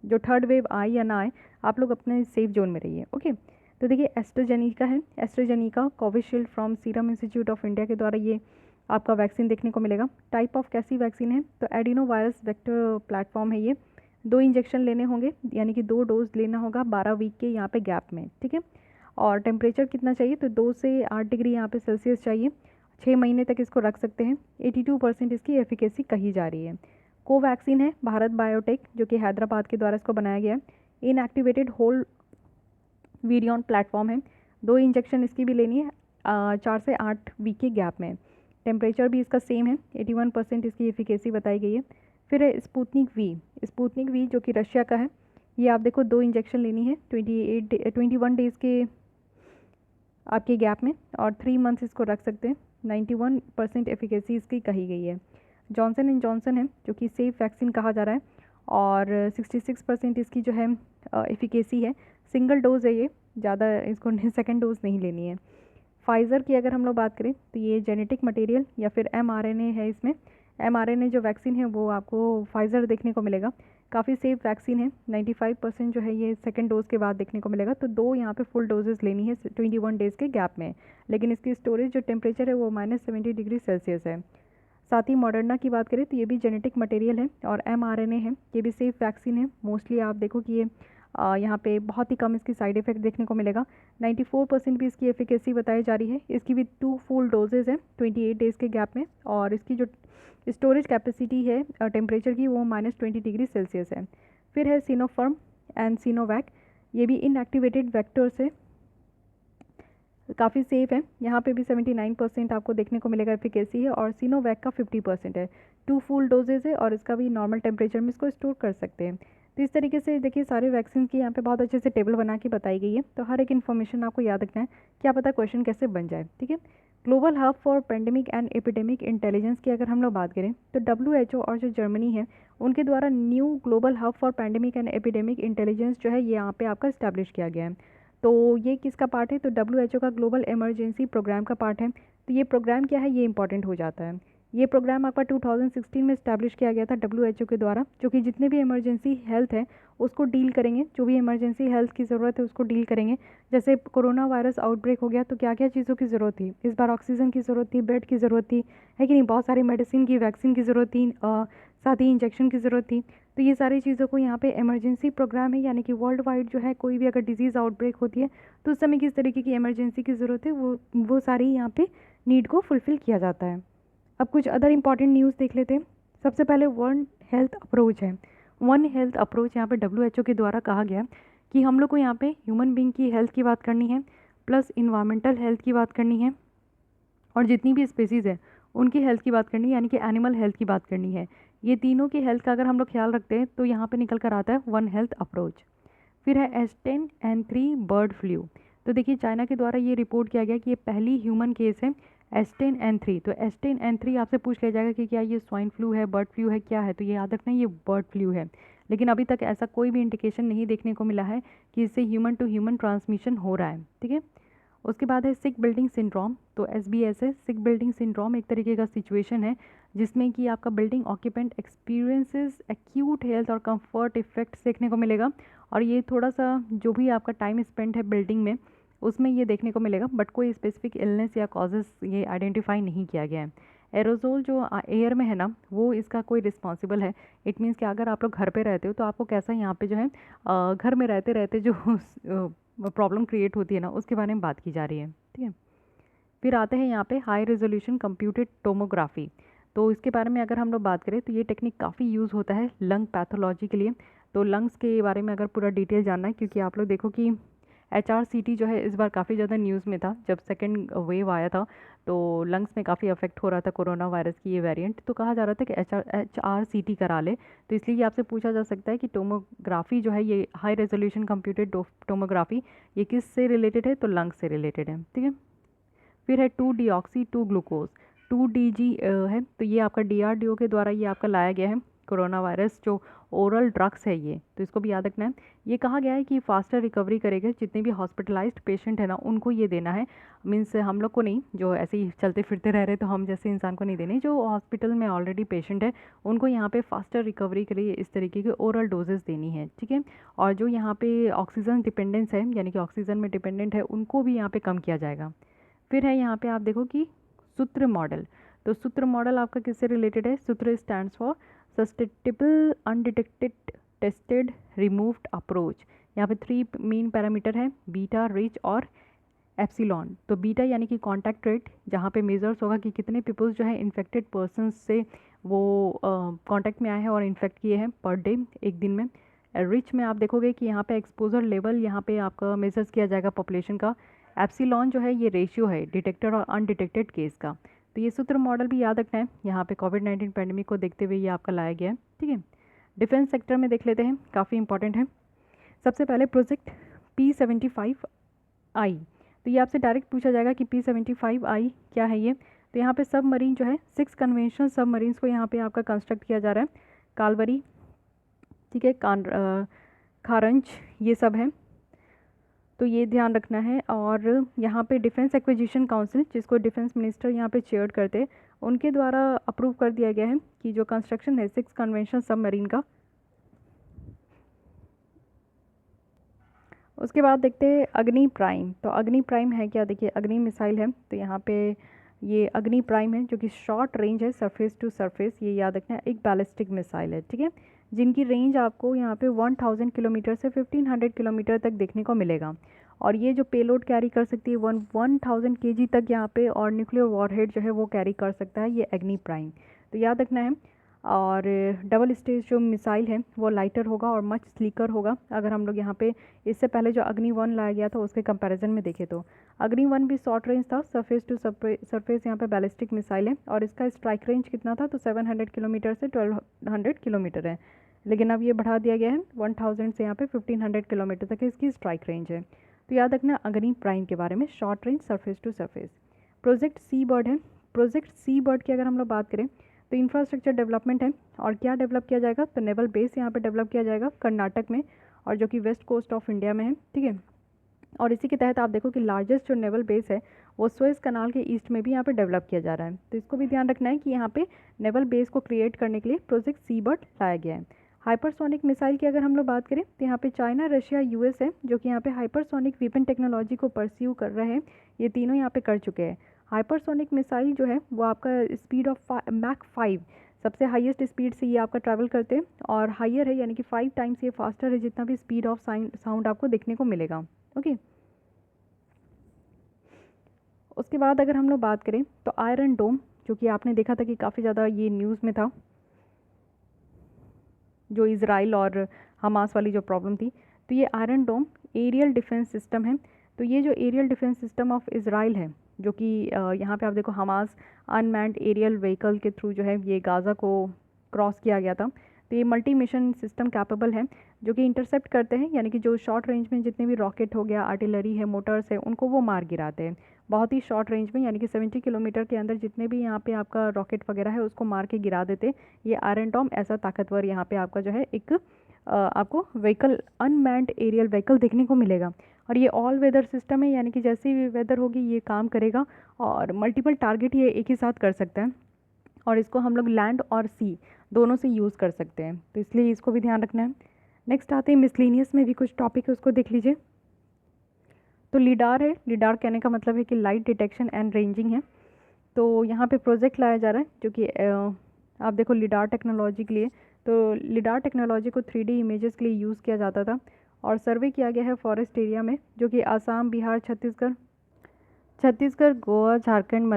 जो थर्ड वेव आए या ना आए, आप लोग अपने सेफ जोन में रहिए। ओके, तो देखिए एस्ट्राजेनिका है, AstraZeneca Covishield from serum institute of India के द्वारा ये आपका वैक्सीन देखने को मिलेगा। टाइप ऑफ कैसी वैक्सीन है तो एडिनो वायरस वेक्टर प्लेटफॉर्म है ये। 2 इंजेक्शन लेने होंगे, यानी कि 2 डोज लेना होगा 12 वीक के यहाँ पे गैप में। ठीक है, और टेम्परेचर कितना चाहिए तो 2 से 8 डिग्री यहाँ पे सेल्सियस चाहिए, 6 महीने तक इसको रख सकते हैं। 82% इसकी एफिकेसी कही जा रही है। कोवैक्सीन है भारत बायोटेक, जो कि हैदराबाद के द्वारा इसको बनाया गया है। इनएक्टिवेटेड होल वीरियन प्लेटफॉर्म है, 2 इंजेक्शन इसकी भी लेनी है 4 से 8 वीक के गैप में। टेम्परेचर भी इसका सेम है, 81% इसकी एफिकेसी बताई गई है। फिर है स्पुतनिक वी जो कि रशिया का है, ये आप देखो 2 इंजेक्शन लेनी है 21 डेज़ के आपके गैप में, और 3 मंथ्स इसको रख सकते हैं। 91% एफिकेसी इसकी कही गई है। जॉनसन एंड जॉनसन है जो कि सेफ वैक्सीन कहा जा रहा है, और 66% इसकी जो है एफिकेसी है। सिंगल डोज है ये, ज़्यादा इसको सेकेंड डोज नहीं लेनी है। फाइज़र की अगर हम लोग बात करें तो ये जेनेटिक मटेरियल या फिर mRNA है इसमें, mRNA जो वैक्सीन है वो आपको फाइज़र देखने को मिलेगा, काफ़ी सेफ वैक्सीन है। 95% जो है ये सेकंड डोज के बाद देखने को मिलेगा। तो 2 यहाँ पे फुल डोजेज़ लेनी है 21 डेज़ के गैप में। लेकिन इसकी स्टोरेज जो टेम्परेचर है वो -70 डिग्री सेल्सियस है। साथ ही मॉडर्ना की बात करें तो ये भी जेनेटिक मटेरियल है और mRNA है, ये भी सेफ वैक्सीन है। मोस्टली आप देखो कि ये यहाँ पे बहुत ही कम इसकी साइड इफ़ेक्ट देखने को मिलेगा। 94% भी इसकी एफिकेसी बताई जा रही है। इसकी भी 2 फुल डोजेज़ हैं 28 डेज़ के गैप में, और इसकी जो स्टोरेज कैपेसिटी है टेम्परेचर की वो -20 डिग्री सेल्सियस है। फिर है सिनोफार्म एंड सिनोवैक, ये भी इनएक्टिवेटेड वेक्टर्स है, काफ़ी सेफ़ है। यहाँ पे भी 79% आपको देखने को मिलेगा एफिकेसी है, और सिनोवैक का 50% है। 2 फुल डोजेज़ है और इसका भी नॉर्मल टेम्परेचर में इसको स्टोर कर सकते हैं। तो इस तरीके से देखिए सारे वैक्सीन की यहाँ पे बहुत अच्छे से टेबल बना के बताई गई है। तो हर एक इन्फॉर्मेशन आपको याद रखना है, क्या पता क्वेश्चन कैसे बन जाए, ठीक है। Global hub for pandemic and epidemic intelligence की अगर हम लोग बात करें तो WHO और जो जर्मनी है उनके द्वारा new global hub for pandemic and epidemic intelligence जो है ये यहाँ पे आपका इस्टेब्लिश किया गया है। तो ये किसका पार्ट है, तो WHO का ग्लोबल इमरजेंसी प्रोग्राम का पार्ट है। तो ये प्रोग्राम क्या है, ये इंपॉर्टेंट हो जाता है। ये प्रोग्राम आपका 2016 में इस्टेब्लिश किया गया था WHO के द्वारा, जो कि जितने भी इमरजेंसी हेल्थ है उसको डील करेंगे, जो भी इमरजेंसी हेल्थ की ज़रूरत है उसको डील करेंगे। जैसे कोरोना वायरस आउटब्रेक हो गया तो क्या क्या चीज़ों की ज़रूरत थी, इस बार ऑक्सीजन की ज़रूरत थी, बेड की ज़रूरत थी, है कि नहीं, बहुत सारी मेडिसिन की, वैक्सीन की ज़रूरत थी, साथ ही इंजेक्शन की ज़रूरत थी। तो ये सारी चीज़ों को यहाँ पे इमरजेंसी प्रोग्राम है, यानी कि वर्ल्ड वाइड जो है कोई भी अगर डिजीज़ आउटब्रेक होती है तो उस समय किस तरीके की इमरजेंसी की ज़रूरत है वो सारी यहाँ पे नीड को फुलफ़िल किया जाता है। अब कुछ अदर इंपॉर्टेंट न्यूज़ देख लेते हैं। सबसे पहले वन हेल्थ अप्रोच है। वन हेल्थ अप्रोच यहाँ पे WHO के द्वारा कहा गया कि हम लोग को यहाँ पे ह्यूमन बींग की हेल्थ की बात करनी है, प्लस इन्वायरमेंटल हेल्थ की बात करनी है, और जितनी भी स्पेसीज़ है उनकी हेल्थ की बात करनी है, यानी कि एनिमल हेल्थ की बात करनी है। ये तीनों की हेल्थ का अगर हम लोग ख्याल रखते हैं तो यहाँ पे निकल कर आता है वन हेल्थ अप्रोच। फिर है H10N3 बर्ड फ्लू। तो देखिए चाइना के द्वारा ये रिपोर्ट किया गया कि ये पहली ह्यूमन केस है H10N3। तो H10N3 आपसे पूछ लिया जाएगा कि क्या ये स्वाइन फ्लू है, बर्ड फ्लू है, क्या है, तो ये याद रखना ये बर्ड फ्लू है। लेकिन अभी तक ऐसा कोई भी इंडिकेशन नहीं देखने को मिला है कि इससे ह्यूमन टू ह्यूमन ट्रांसमिशन हो रहा है, ठीक है। उसके बाद है सिक बिल्डिंग सिंड्रोम। तो SBS है, सिक बिल्डिंग सिंड्रोम एक तरीके का सिचुएशन है जिसमें कि आपका building occupant experiences acute health और कंफर्ट इफेक्ट्स देखने को मिलेगा। और ये थोड़ा सा जो भी आपका टाइम स्पेंड है बिल्डिंग में उसमें ये देखने को मिलेगा, बट कोई स्पेसिफिक इलनेस या कॉजेज़ ये आइडेंटिफाई नहीं किया गया है। एरोजोल जो एयर में है ना वो इसका कोई रिस्पॉन्सिबल है। इट मीन्स कि अगर आप लोग घर पे रहते हो तो आपको कैसा यहाँ पे जो है घर में रहते रहते जो प्रॉब्लम क्रिएट होती है ना उसके बारे में बात की जा रही है, ठीक है। फिर आते हैं यहाँ पे हाई रेजोल्यूशन कंप्यूटेड टोमोग्राफी। तो इसके बारे में अगर हम लोग बात करें तो ये टेक्निक काफ़ी यूज़ होता है लंग पैथोलॉजी के लिए। तो लंग्स के बारे में अगर पूरा डिटेल जानना है, क्योंकि आप लोग देखो कि HRCT जो है इस बार काफ़ी ज़्यादा न्यूज़ में था जब सेकेंड वेव आया था, तो लंग्स में काफ़ी अफेक्ट हो रहा था कोरोना वायरस की ये वेरिएंट। तो कहा जा रहा था कि HRCT करा ले। तो इसलिए ये आपसे पूछा जा सकता है कि टोमोग्राफी जो है ये हाई रेजोल्यूशन कंप्यूटेड टोमोग्राफी ये किस से रिलेटेड है, तो लंग्स से रिलेटेड है, ठीक है। फिर है 2-डीऑक्सी 2-ग्लूकोज 2DG है। तो ये आपका DRDO के द्वारा ये आपका लाया गया है कोरोना वायरस जो ओरल ड्रग्स है ये, तो इसको भी याद रखना है। ये कहा गया है कि फास्टर रिकवरी करेगा, जितने भी हॉस्पिटलाइज्ड पेशेंट है ना उनको ये देना है। मीन्स हम लोग को नहीं, जो ऐसे ही चलते फिरते रह रहे तो हम जैसे इंसान को नहीं देने, जो हॉस्पिटल में ऑलरेडी पेशेंट है उनको यहाँ पे फास्टर रिकवरी के लिए इस तरीके के ओरल डोजेस देनी है, ठीक है। और जो यहाँ पे ऑक्सीजन डिपेंडेंस है, यानी कि ऑक्सीजन में डिपेंडेंट है, उनको भी यहाँ पे कम किया जाएगा। फिर है यहाँ पे आप देखो कि सूत्र मॉडल। तो सूत्र मॉडल आपका किससे रिलेटेड है, सूत्र stands for sustainable undetected tested removed approach. यहाँ पे 3 मेन पैरामीटर हैं, बीटा, रिच और एप्सिलॉन। तो बीटा यानी कि कॉन्टैक्ट रेट, जहाँ पे मेजर्स होगा कि कितने पीपल्स जो है इन्फेक्टेड पर्सन से वो कांटेक्ट में आए हैं और इन्फेक्ट किए हैं पर डे, एक दिन में। रिच में आप देखोगे कि यहाँ पे एक्सपोजर लेवल यहाँ पे आपका मेजर्स किया जाएगा पॉपुलेशन का। एप्सिलॉन जो है ये रेशियो है डिटेक्टेड और अनडिटेक्टेड केस का। तो ये सूत्र मॉडल भी याद रखना है, यहाँ पे कोविड-19 पैंडेमिक को देखते हुए ये आपका लाया गया है, ठीक है। डिफेंस सेक्टर में देख लेते हैं, काफ़ी इंपॉर्टेंट है। सबसे पहले प्रोजेक्ट P75I। तो ये आपसे डायरेक्ट पूछा जाएगा कि P75I क्या है ये। तो यहाँ पे सब मरीन जो है 6 कन्वेंशनल सब मरीन्स को यहाँ पे आपका कंस्ट्रक्ट किया जा रहा है। कालवरी, ठीक है, खारंज, ये सब है। तो ये ध्यान रखना है। और यहाँ पे डिफेंस एक्विजिशन काउंसिल, जिसको डिफेंस मिनिस्टर यहाँ पे चेयर करते हैं, उनके द्वारा अप्रूव कर दिया गया है कि जो कंस्ट्रक्शन है 6 कन्वेंशन सबमरीन का। उसके बाद देखते हैं अग्नि प्राइम। तो अग्नि प्राइम है क्या, देखिए अग्नि मिसाइल है। तो यहाँ पे ये अग्नि प्राइम है जो कि शॉर्ट रेंज है, सरफेस टू सरफेस, ये याद रखना है, एक बैलिस्टिक मिसाइल है, ठीक है, जिनकी रेंज आपको यहाँ पे 1000 किलोमीटर से 1500 किलोमीटर तक देखने को मिलेगा। और ये जो पेलोड कैरी कर सकती है 1000 kg तक यहाँ पे, और न्यूक्लियर वॉरहेड जो है वो कैरी कर सकता है ये अग्नि प्राइम, तो याद रखना है। और डबल स्टेज जो मिसाइल है वो लाइटर होगा और मच स्लीकर होगा। अगर हम लोग यहाँ पे इससे पहले जो अग्नि 1 लाया गया था उसके कंपैरिजन में देखें तो अग्नि 1 भी शॉर्ट रेंज था, सरफेस टू सरफेस यहाँ पे बैलिस्टिक मिसाइल है, और इसका स्ट्राइक रेंज कितना था, तो 700 किलोमीटर से 1200 किलोमीटर है। लेकिन अब ये बढ़ा दिया गया है 1000 से यहाँ पे 1500 किलोमीटर तक इसकी स्ट्राइक रेंज है। तो याद रखना अग्नि प्राइम के बारे में, short range, surface to surface. Project seabird है। प्रोजेक्ट सी बर्ड की अगर हम लोग बात करें तो इंफ्रास्ट्रक्चर डेवलपमेंट है, और क्या डेवलप किया जाएगा, तो नेवल बेस यहाँ पे डेवलप किया जाएगा कर्नाटक में, और जो कि वेस्ट कोस्ट ऑफ इंडिया में है, ठीक है। और इसी के तहत आप देखो कि लार्जेस्ट जो नेवल बेस है वो सुएज कनाल के ईस्ट में भी यहाँ पे डेवलप किया जा रहा है। तो इसको भी ध्यान रखना है कि यहाँ पे नेवल बेस को क्रिएट करने के लिए प्रोजेक्ट सी बर्ड लाया गया है। हाइपरसोनिक मिसाइल की अगर हम लोग बात करें तो यहाँ पे चाइना, रशिया, यूएस है जो कि यहाँ पे हाइपरसोनिक वेपन टेक्नोलॉजी को परस्यू कर रहे हैं। ये तीनों यहाँ पे कर चुके हैं। हाइपरसोनिक मिसाइल जो है वो आपका स्पीड ऑफ मैक 5, सबसे हाईएस्ट स्पीड से ये आपका ट्रैवल करते हैं, और हाइयर है यानी कि 5 टाइम्स ये फास्टर है जितना भी स्पीड ऑफ साउंड आपको देखने को मिलेगा, ओके। उसके बाद अगर हम लोग बात करें तो आयरन डोम, जो कि आपने देखा था कि काफ़ी ज़्यादा ये न्यूज़ में था, जो इज़राइल और हमास वाली जो प्रॉब्लम थी। तो ये iron dome aerial defence system है। तो ये जो aerial defence system of Israel है, जो कि यहाँ पे आप देखो हमास अनमैन्ड एरियल व्हीकल के थ्रू जो है ये गाज़ा को क्रॉस किया गया था। तो ये मल्टी मिशन सिस्टम कैपेबल है, जो कि इंटरसेप्ट करते हैं, यानी कि जो शॉर्ट रेंज में जितने भी रॉकेट हो गया, आर्टिलरी है, मोटर्स है, उनको वो मार गिराते हैं बहुत ही शॉर्ट रेंज में, यानी कि 70 किलोमीटर के अंदर जितने भी यहाँ पे आपका रॉकेट वगैरह है उसको मार के गिरा देते। ये आयरन डोम ऐसा ताकतवर यहाँ पे आपका जो है एक आपको व्हीकल, अनमैन्ड एरियल व्हीकल देखने को मिलेगा। और ये ऑल वेदर सिस्टम है, यानी कि जैसी भी वेदर होगी ये काम करेगा, और मल्टीपल टारगेट ये एक ही साथ कर सकता है, और इसको हम लोग लैंड और सी दोनों से यूज़ कर सकते हैं, तो इसलिए इसको भी ध्यान रखना है। नेक्स्ट आते हैं मिसलिनियस में भी कुछ टॉपिक है, उसको देख लीजिए। तो लीडार है। लीडार कहने का मतलब है कि लाइट डिटेक्शन एंड रेंजिंग है। तो यहाँ पे प्रोजेक्ट लाया जा रहा है जो कि आप देखो लीडार टेक्नोलॉजी के लिए। तो लीडार टेक्नोलॉजी को 3D इमेजेस के लिए यूज़ किया जाता था, और सर्वे किया गया है फॉरेस्ट एरिया में, जो कि आसाम, बिहार, छत्तीसगढ़, गोवा, झारखंड,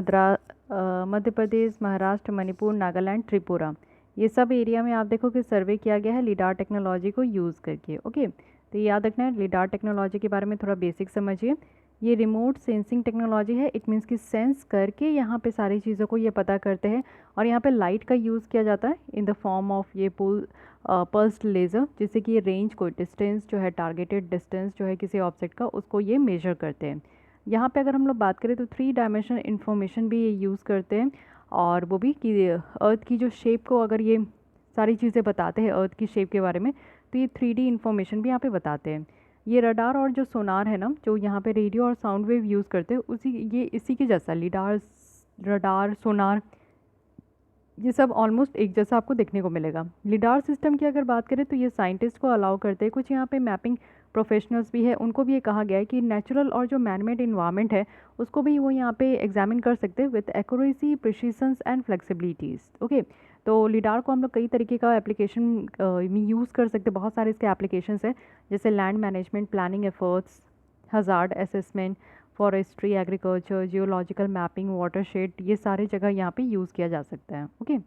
मध्य प्रदेश, महाराष्ट्र, मणिपुर, नागालैंड, त्रिपुरा, ये सब एरिया में आप देखो कि सर्वे किया गया है लीडार टेक्नोलॉजी को यूज़ करके, ओके। तो याद रखना है, लीडार टेक्नोलॉजी के बारे में थोड़ा बेसिक समझिए। ये रिमोट सेंसिंग टेक्नोलॉजी है। इट मीन्स कि सेंस करके यहाँ पे सारी चीज़ों को ये पता करते हैं, और यहाँ पे लाइट का यूज़ किया जाता है इन द फॉर्म ऑफ ये पल्स्ड लेज़र, जिससे कि ये रेंज को, डिस्टेंस जो है, टारगेटेड डिस्टेंस जो है किसी ऑब्जेक्ट का, उसको ये मेजर करते हैं। यहाँ पे अगर हम लोग बात करें तो 3 डायमेंशनल इन्फॉर्मेशन भी ये यूज़ करते हैं, और वो भी कि अर्थ की जो शेप को, अगर ये सारी चीज़ें बताते हैं अर्थ की शेप के बारे में, तो ये 3D इन्फॉर्मेशन भी यहाँ पे बताते हैं। ये रडार और जो सोनार है ना, जो यहाँ पे रेडियो और साउंड वेव यूज़ करते हैं, इसी के जैसा लीडार, रडार, सोनार, ये सब ऑलमोस्ट एक जैसा आपको देखने को मिलेगा। लीडार सिस्टम की अगर बात करें तो ये साइंटिस्ट को अलाउ करते हैं, कुछ यहाँ पे मैपिंग प्रोफेशनल्स भी है, उनको भी ये कहा गया है कि नेचुरल और जो मैनमेड इन्वायरमेंट है उसको भी वो यहाँ पे एग्जामिन कर सकते हैं विथ एक्यूरेसी, प्रिसिशंस एंड फ्लेक्सिबिलिटीज़, ओके। तो लीडार को हम लोग कई तरीके का एप्लीकेशन में यूज़ कर सकते हैं, बहुत सारे इसके एप्लीकेशंस हैं, जैसे land management, planning efforts, hazard assessment, forestry, agriculture, geological mapping, watershed, ये सारे जगह यहाँ पे यूज़ किया जा सकता है, ओके।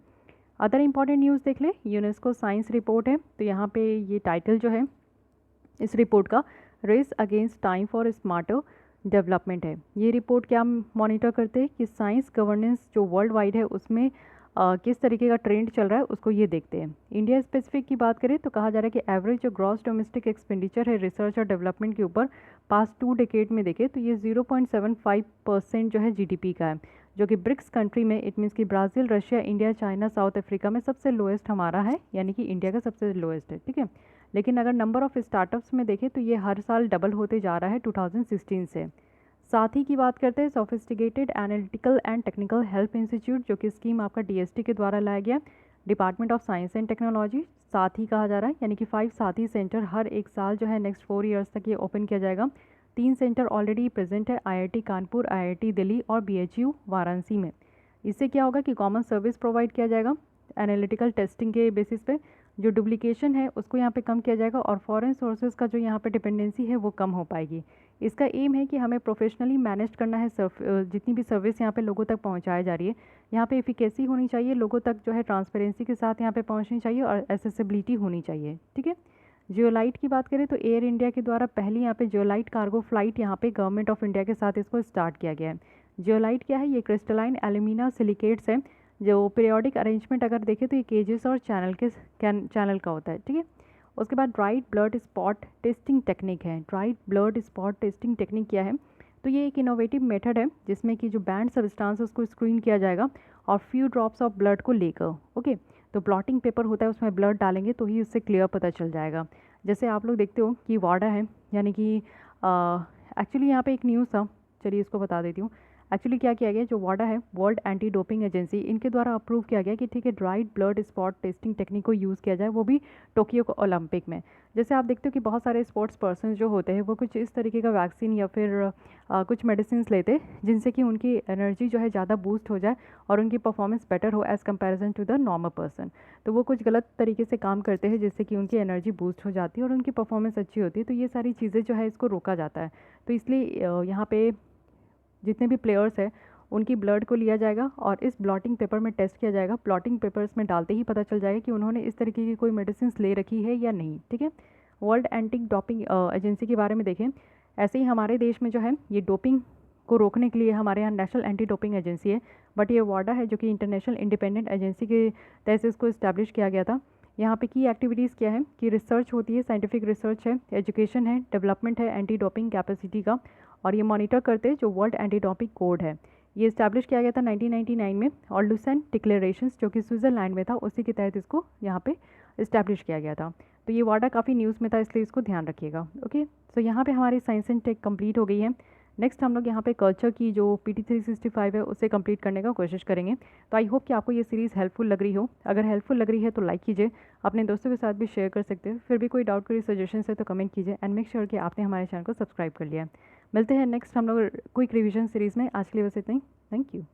अदर इंपॉर्टेंट न्यूज़ देख ले, यूनेस्को साइंस रिपोर्ट है। तो यहाँ पे ये टाइटल जो है इस रिपोर्ट का, race against time for smarter development है। ये रिपोर्ट क्या मॉनिटर करते हैं कि साइंस गवर्नेंस जो वर्ल्ड वाइड है उसमें किस तरीके का ट्रेंड चल रहा है, उसको ये देखते हैं। इंडिया स्पेसिफिक की बात करें तो कहा जा रहा है कि एवरेज जो ग्रॉस डोमेस्टिक एक्सपेंडिचर है रिसर्च और डेवलपमेंट के ऊपर पास्ट 2 डेकेड में देखें तो ये 0.75% जो है GDP का है, जो कि ब्रिक्स कंट्री में, इट मीन्स कि Brazil, Russia, India, China, south Africa में सबसे लोएस्ट हमारा है, यानी कि इंडिया का सबसे लोएस्ट है, ठीक है। लेकिन अगर नंबर ऑफ़ स्टार्टअप्स में देखें तो ये हर साल डबल होते जा रहा है 2016 से। साथ ही की बात करते हैं sophisticated analytical and technical help institute, जो कि स्कीम आपका DST के द्वारा लाया गया, department of science and technology साथी कहा जा रहा है, यानी कि 5 साथी सेंटर हर एक साल जो है नेक्स्ट 4 ईयर्स तक ये ओपन किया जाएगा। 3 सेंटर ऑलरेडी प्रेजेंट है, IIT कानपुर, IIT दिल्ली और BHU वाराणसी में। इससे क्या होगा कि कॉमन सर्विस प्रोवाइड किया जाएगा एनालिटिकल टेस्टिंग के बेसिस पे, जो डुप्लीकेशन है उसको यहाँ पे कम किया जाएगा और फॉरेन सोर्सेज का जो यहाँ पे डिपेंडेंसी है वो कम हो पाएगी। इसका एम है कि हमें प्रोफेशनली मैनेज करना है जितनी भी सर्विस यहाँ पे लोगों तक पहुँचाई जा रही है, यहाँ पे एफिकेसी होनी चाहिए, लोगों तक जो है ट्रांसपेरेंसी के साथ यहाँ पे पहुँचनी चाहिए और एसेसिबिलिटी होनी चाहिए। ठीक है। जियोलाइट की बात करें तो एयर इंडिया के द्वारा पहली यहाँ पे जियोलाइट कार्गो फ्लाइट यहाँ पे गवर्नमेंट ऑफ इंडिया के साथ इसको स्टार्ट किया गया है। जियोलाइट क्या है? ये क्रिस्टलाइन एल्यूमिना सिलिकेट्स है, जो पीरियोडिक अरेंजमेंट अगर देखें तो ये केजेस और चैनल का होता है। ठीक है। उसके बाद dried blood spot testing technique है। Dried blood spot testing technique क्या है? तो ये एक इनोवेटिव मेथड है जिसमें कि जो बैंड सब्सटेंस उसको स्क्रीन किया जाएगा और फ्यू ड्रॉप्स ऑफ ब्लड को लेकर, ओके, तो ब्लॉटिंग पेपर होता है उसमें ब्लड डालेंगे तो ही उससे क्लियर पता चल जाएगा। जैसे आप लोग देखते हो कि वाडा है, यानी कि एक्चुअली यहाँ पे एक न्यूज़ था, चलिए इसको बता देती हूँ। एक्चुअली क्या किया गया, जो वाडा है वर्ल्ड एंटी डोपिंग एजेंसी, इनके द्वारा अप्रूव किया गया कि ठीक है dried blood spot testing technique को यूज़ किया जाए, वो भी टोक्यो ओलंपिक में। जैसे आप देखते हो कि बहुत सारे स्पोर्ट्स पर्सन जो होते हैं वो कुछ इस तरीके का वैक्सीन या फिर कुछ मेडिसिन लेते हैं जिनसे कि उनकी एनर्जी जो है ज़्यादा बूस्ट हो जाए और उनकी परफॉर्मेंस बेटर हो as comparison to the normal person. तो वो कुछ गलत तरीके से काम करते हैं जिससे कि उनकी एनर्जी बूस्ट हो जाती है और उनकी परफॉर्मेंस अच्छी होती है। तो ये सारी चीज़ें जो है इसको रोका जाता है। तो इसलिए यहाँ पे जितने भी प्लेयर्स हैं उनकी ब्लड को लिया जाएगा और इस ब्लॉटिंग पेपर में टेस्ट किया जाएगा। ब्लॉटिंग पेपर्स में डालते ही पता चल जाएगा कि उन्होंने इस तरीके की कोई मेडिसिन ले रखी है या नहीं। ठीक है। वर्ल्ड एंटी डोपिंग एजेंसी के बारे में देखें, ऐसे ही हमारे देश में जो है ये डोपिंग को रोकने के लिए हमारे यहाँ नेशनल एंटी डोपिंग एजेंसी है, बट ये वाडा है जो कि इंटरनेशनल इंडिपेंडेंट एजेंसी के तहत से इसको इस्टेब्लिश किया गया था। यहाँ पे की एक्टिविटीज़ क्या है कि रिसर्च होती है, साइंटिफिक रिसर्च है, एजुकेशन है, डेवलपमेंट है एंटी डोपिंग कैपेसिटी का, और ये मॉनिटर करते हैं जो वर्ल्ड एंटी डोपिंग कोड है। ये इस्टेब्लिश किया गया था 1999 में और लुसेंट डिक्लेरेशंस जो कि स्विट्ज़रलैंड में था उसी के तहत इसको यहाँ पे इस्टेब्लिश किया गया था। तो ये वाडा काफ़ी न्यूज़ में था, इसलिए इसको ध्यान रखिएगा। ओके, सो यहाँ पे हमारी साइंस एंड टेक कंप्लीट हो गई है। नेक्स्ट हम लोग यहाँ पे कल्चर की जो PT 365 है उसे कंप्लीट करने का कोशिश करेंगे। तो आई होप कि आपको ये सीरीज़ हेल्पफुल लग रही हो। अगर हेल्पफुल लग रही है तो लाइक कीजिए, अपने दोस्तों के साथ भी शेयर कर सकते हैं। फिर भी कोई डाउट कोई सजेशन है तो कमेंट कीजिए एंड मेक श्योर कि आपने हमारे चैनल को सब्सक्राइब कर लिया है। मिलते हैं नेक्स्ट हम लोग क्विक रिविजन सीरीज़ में। आज के लिए बस इतना ही। Thank you.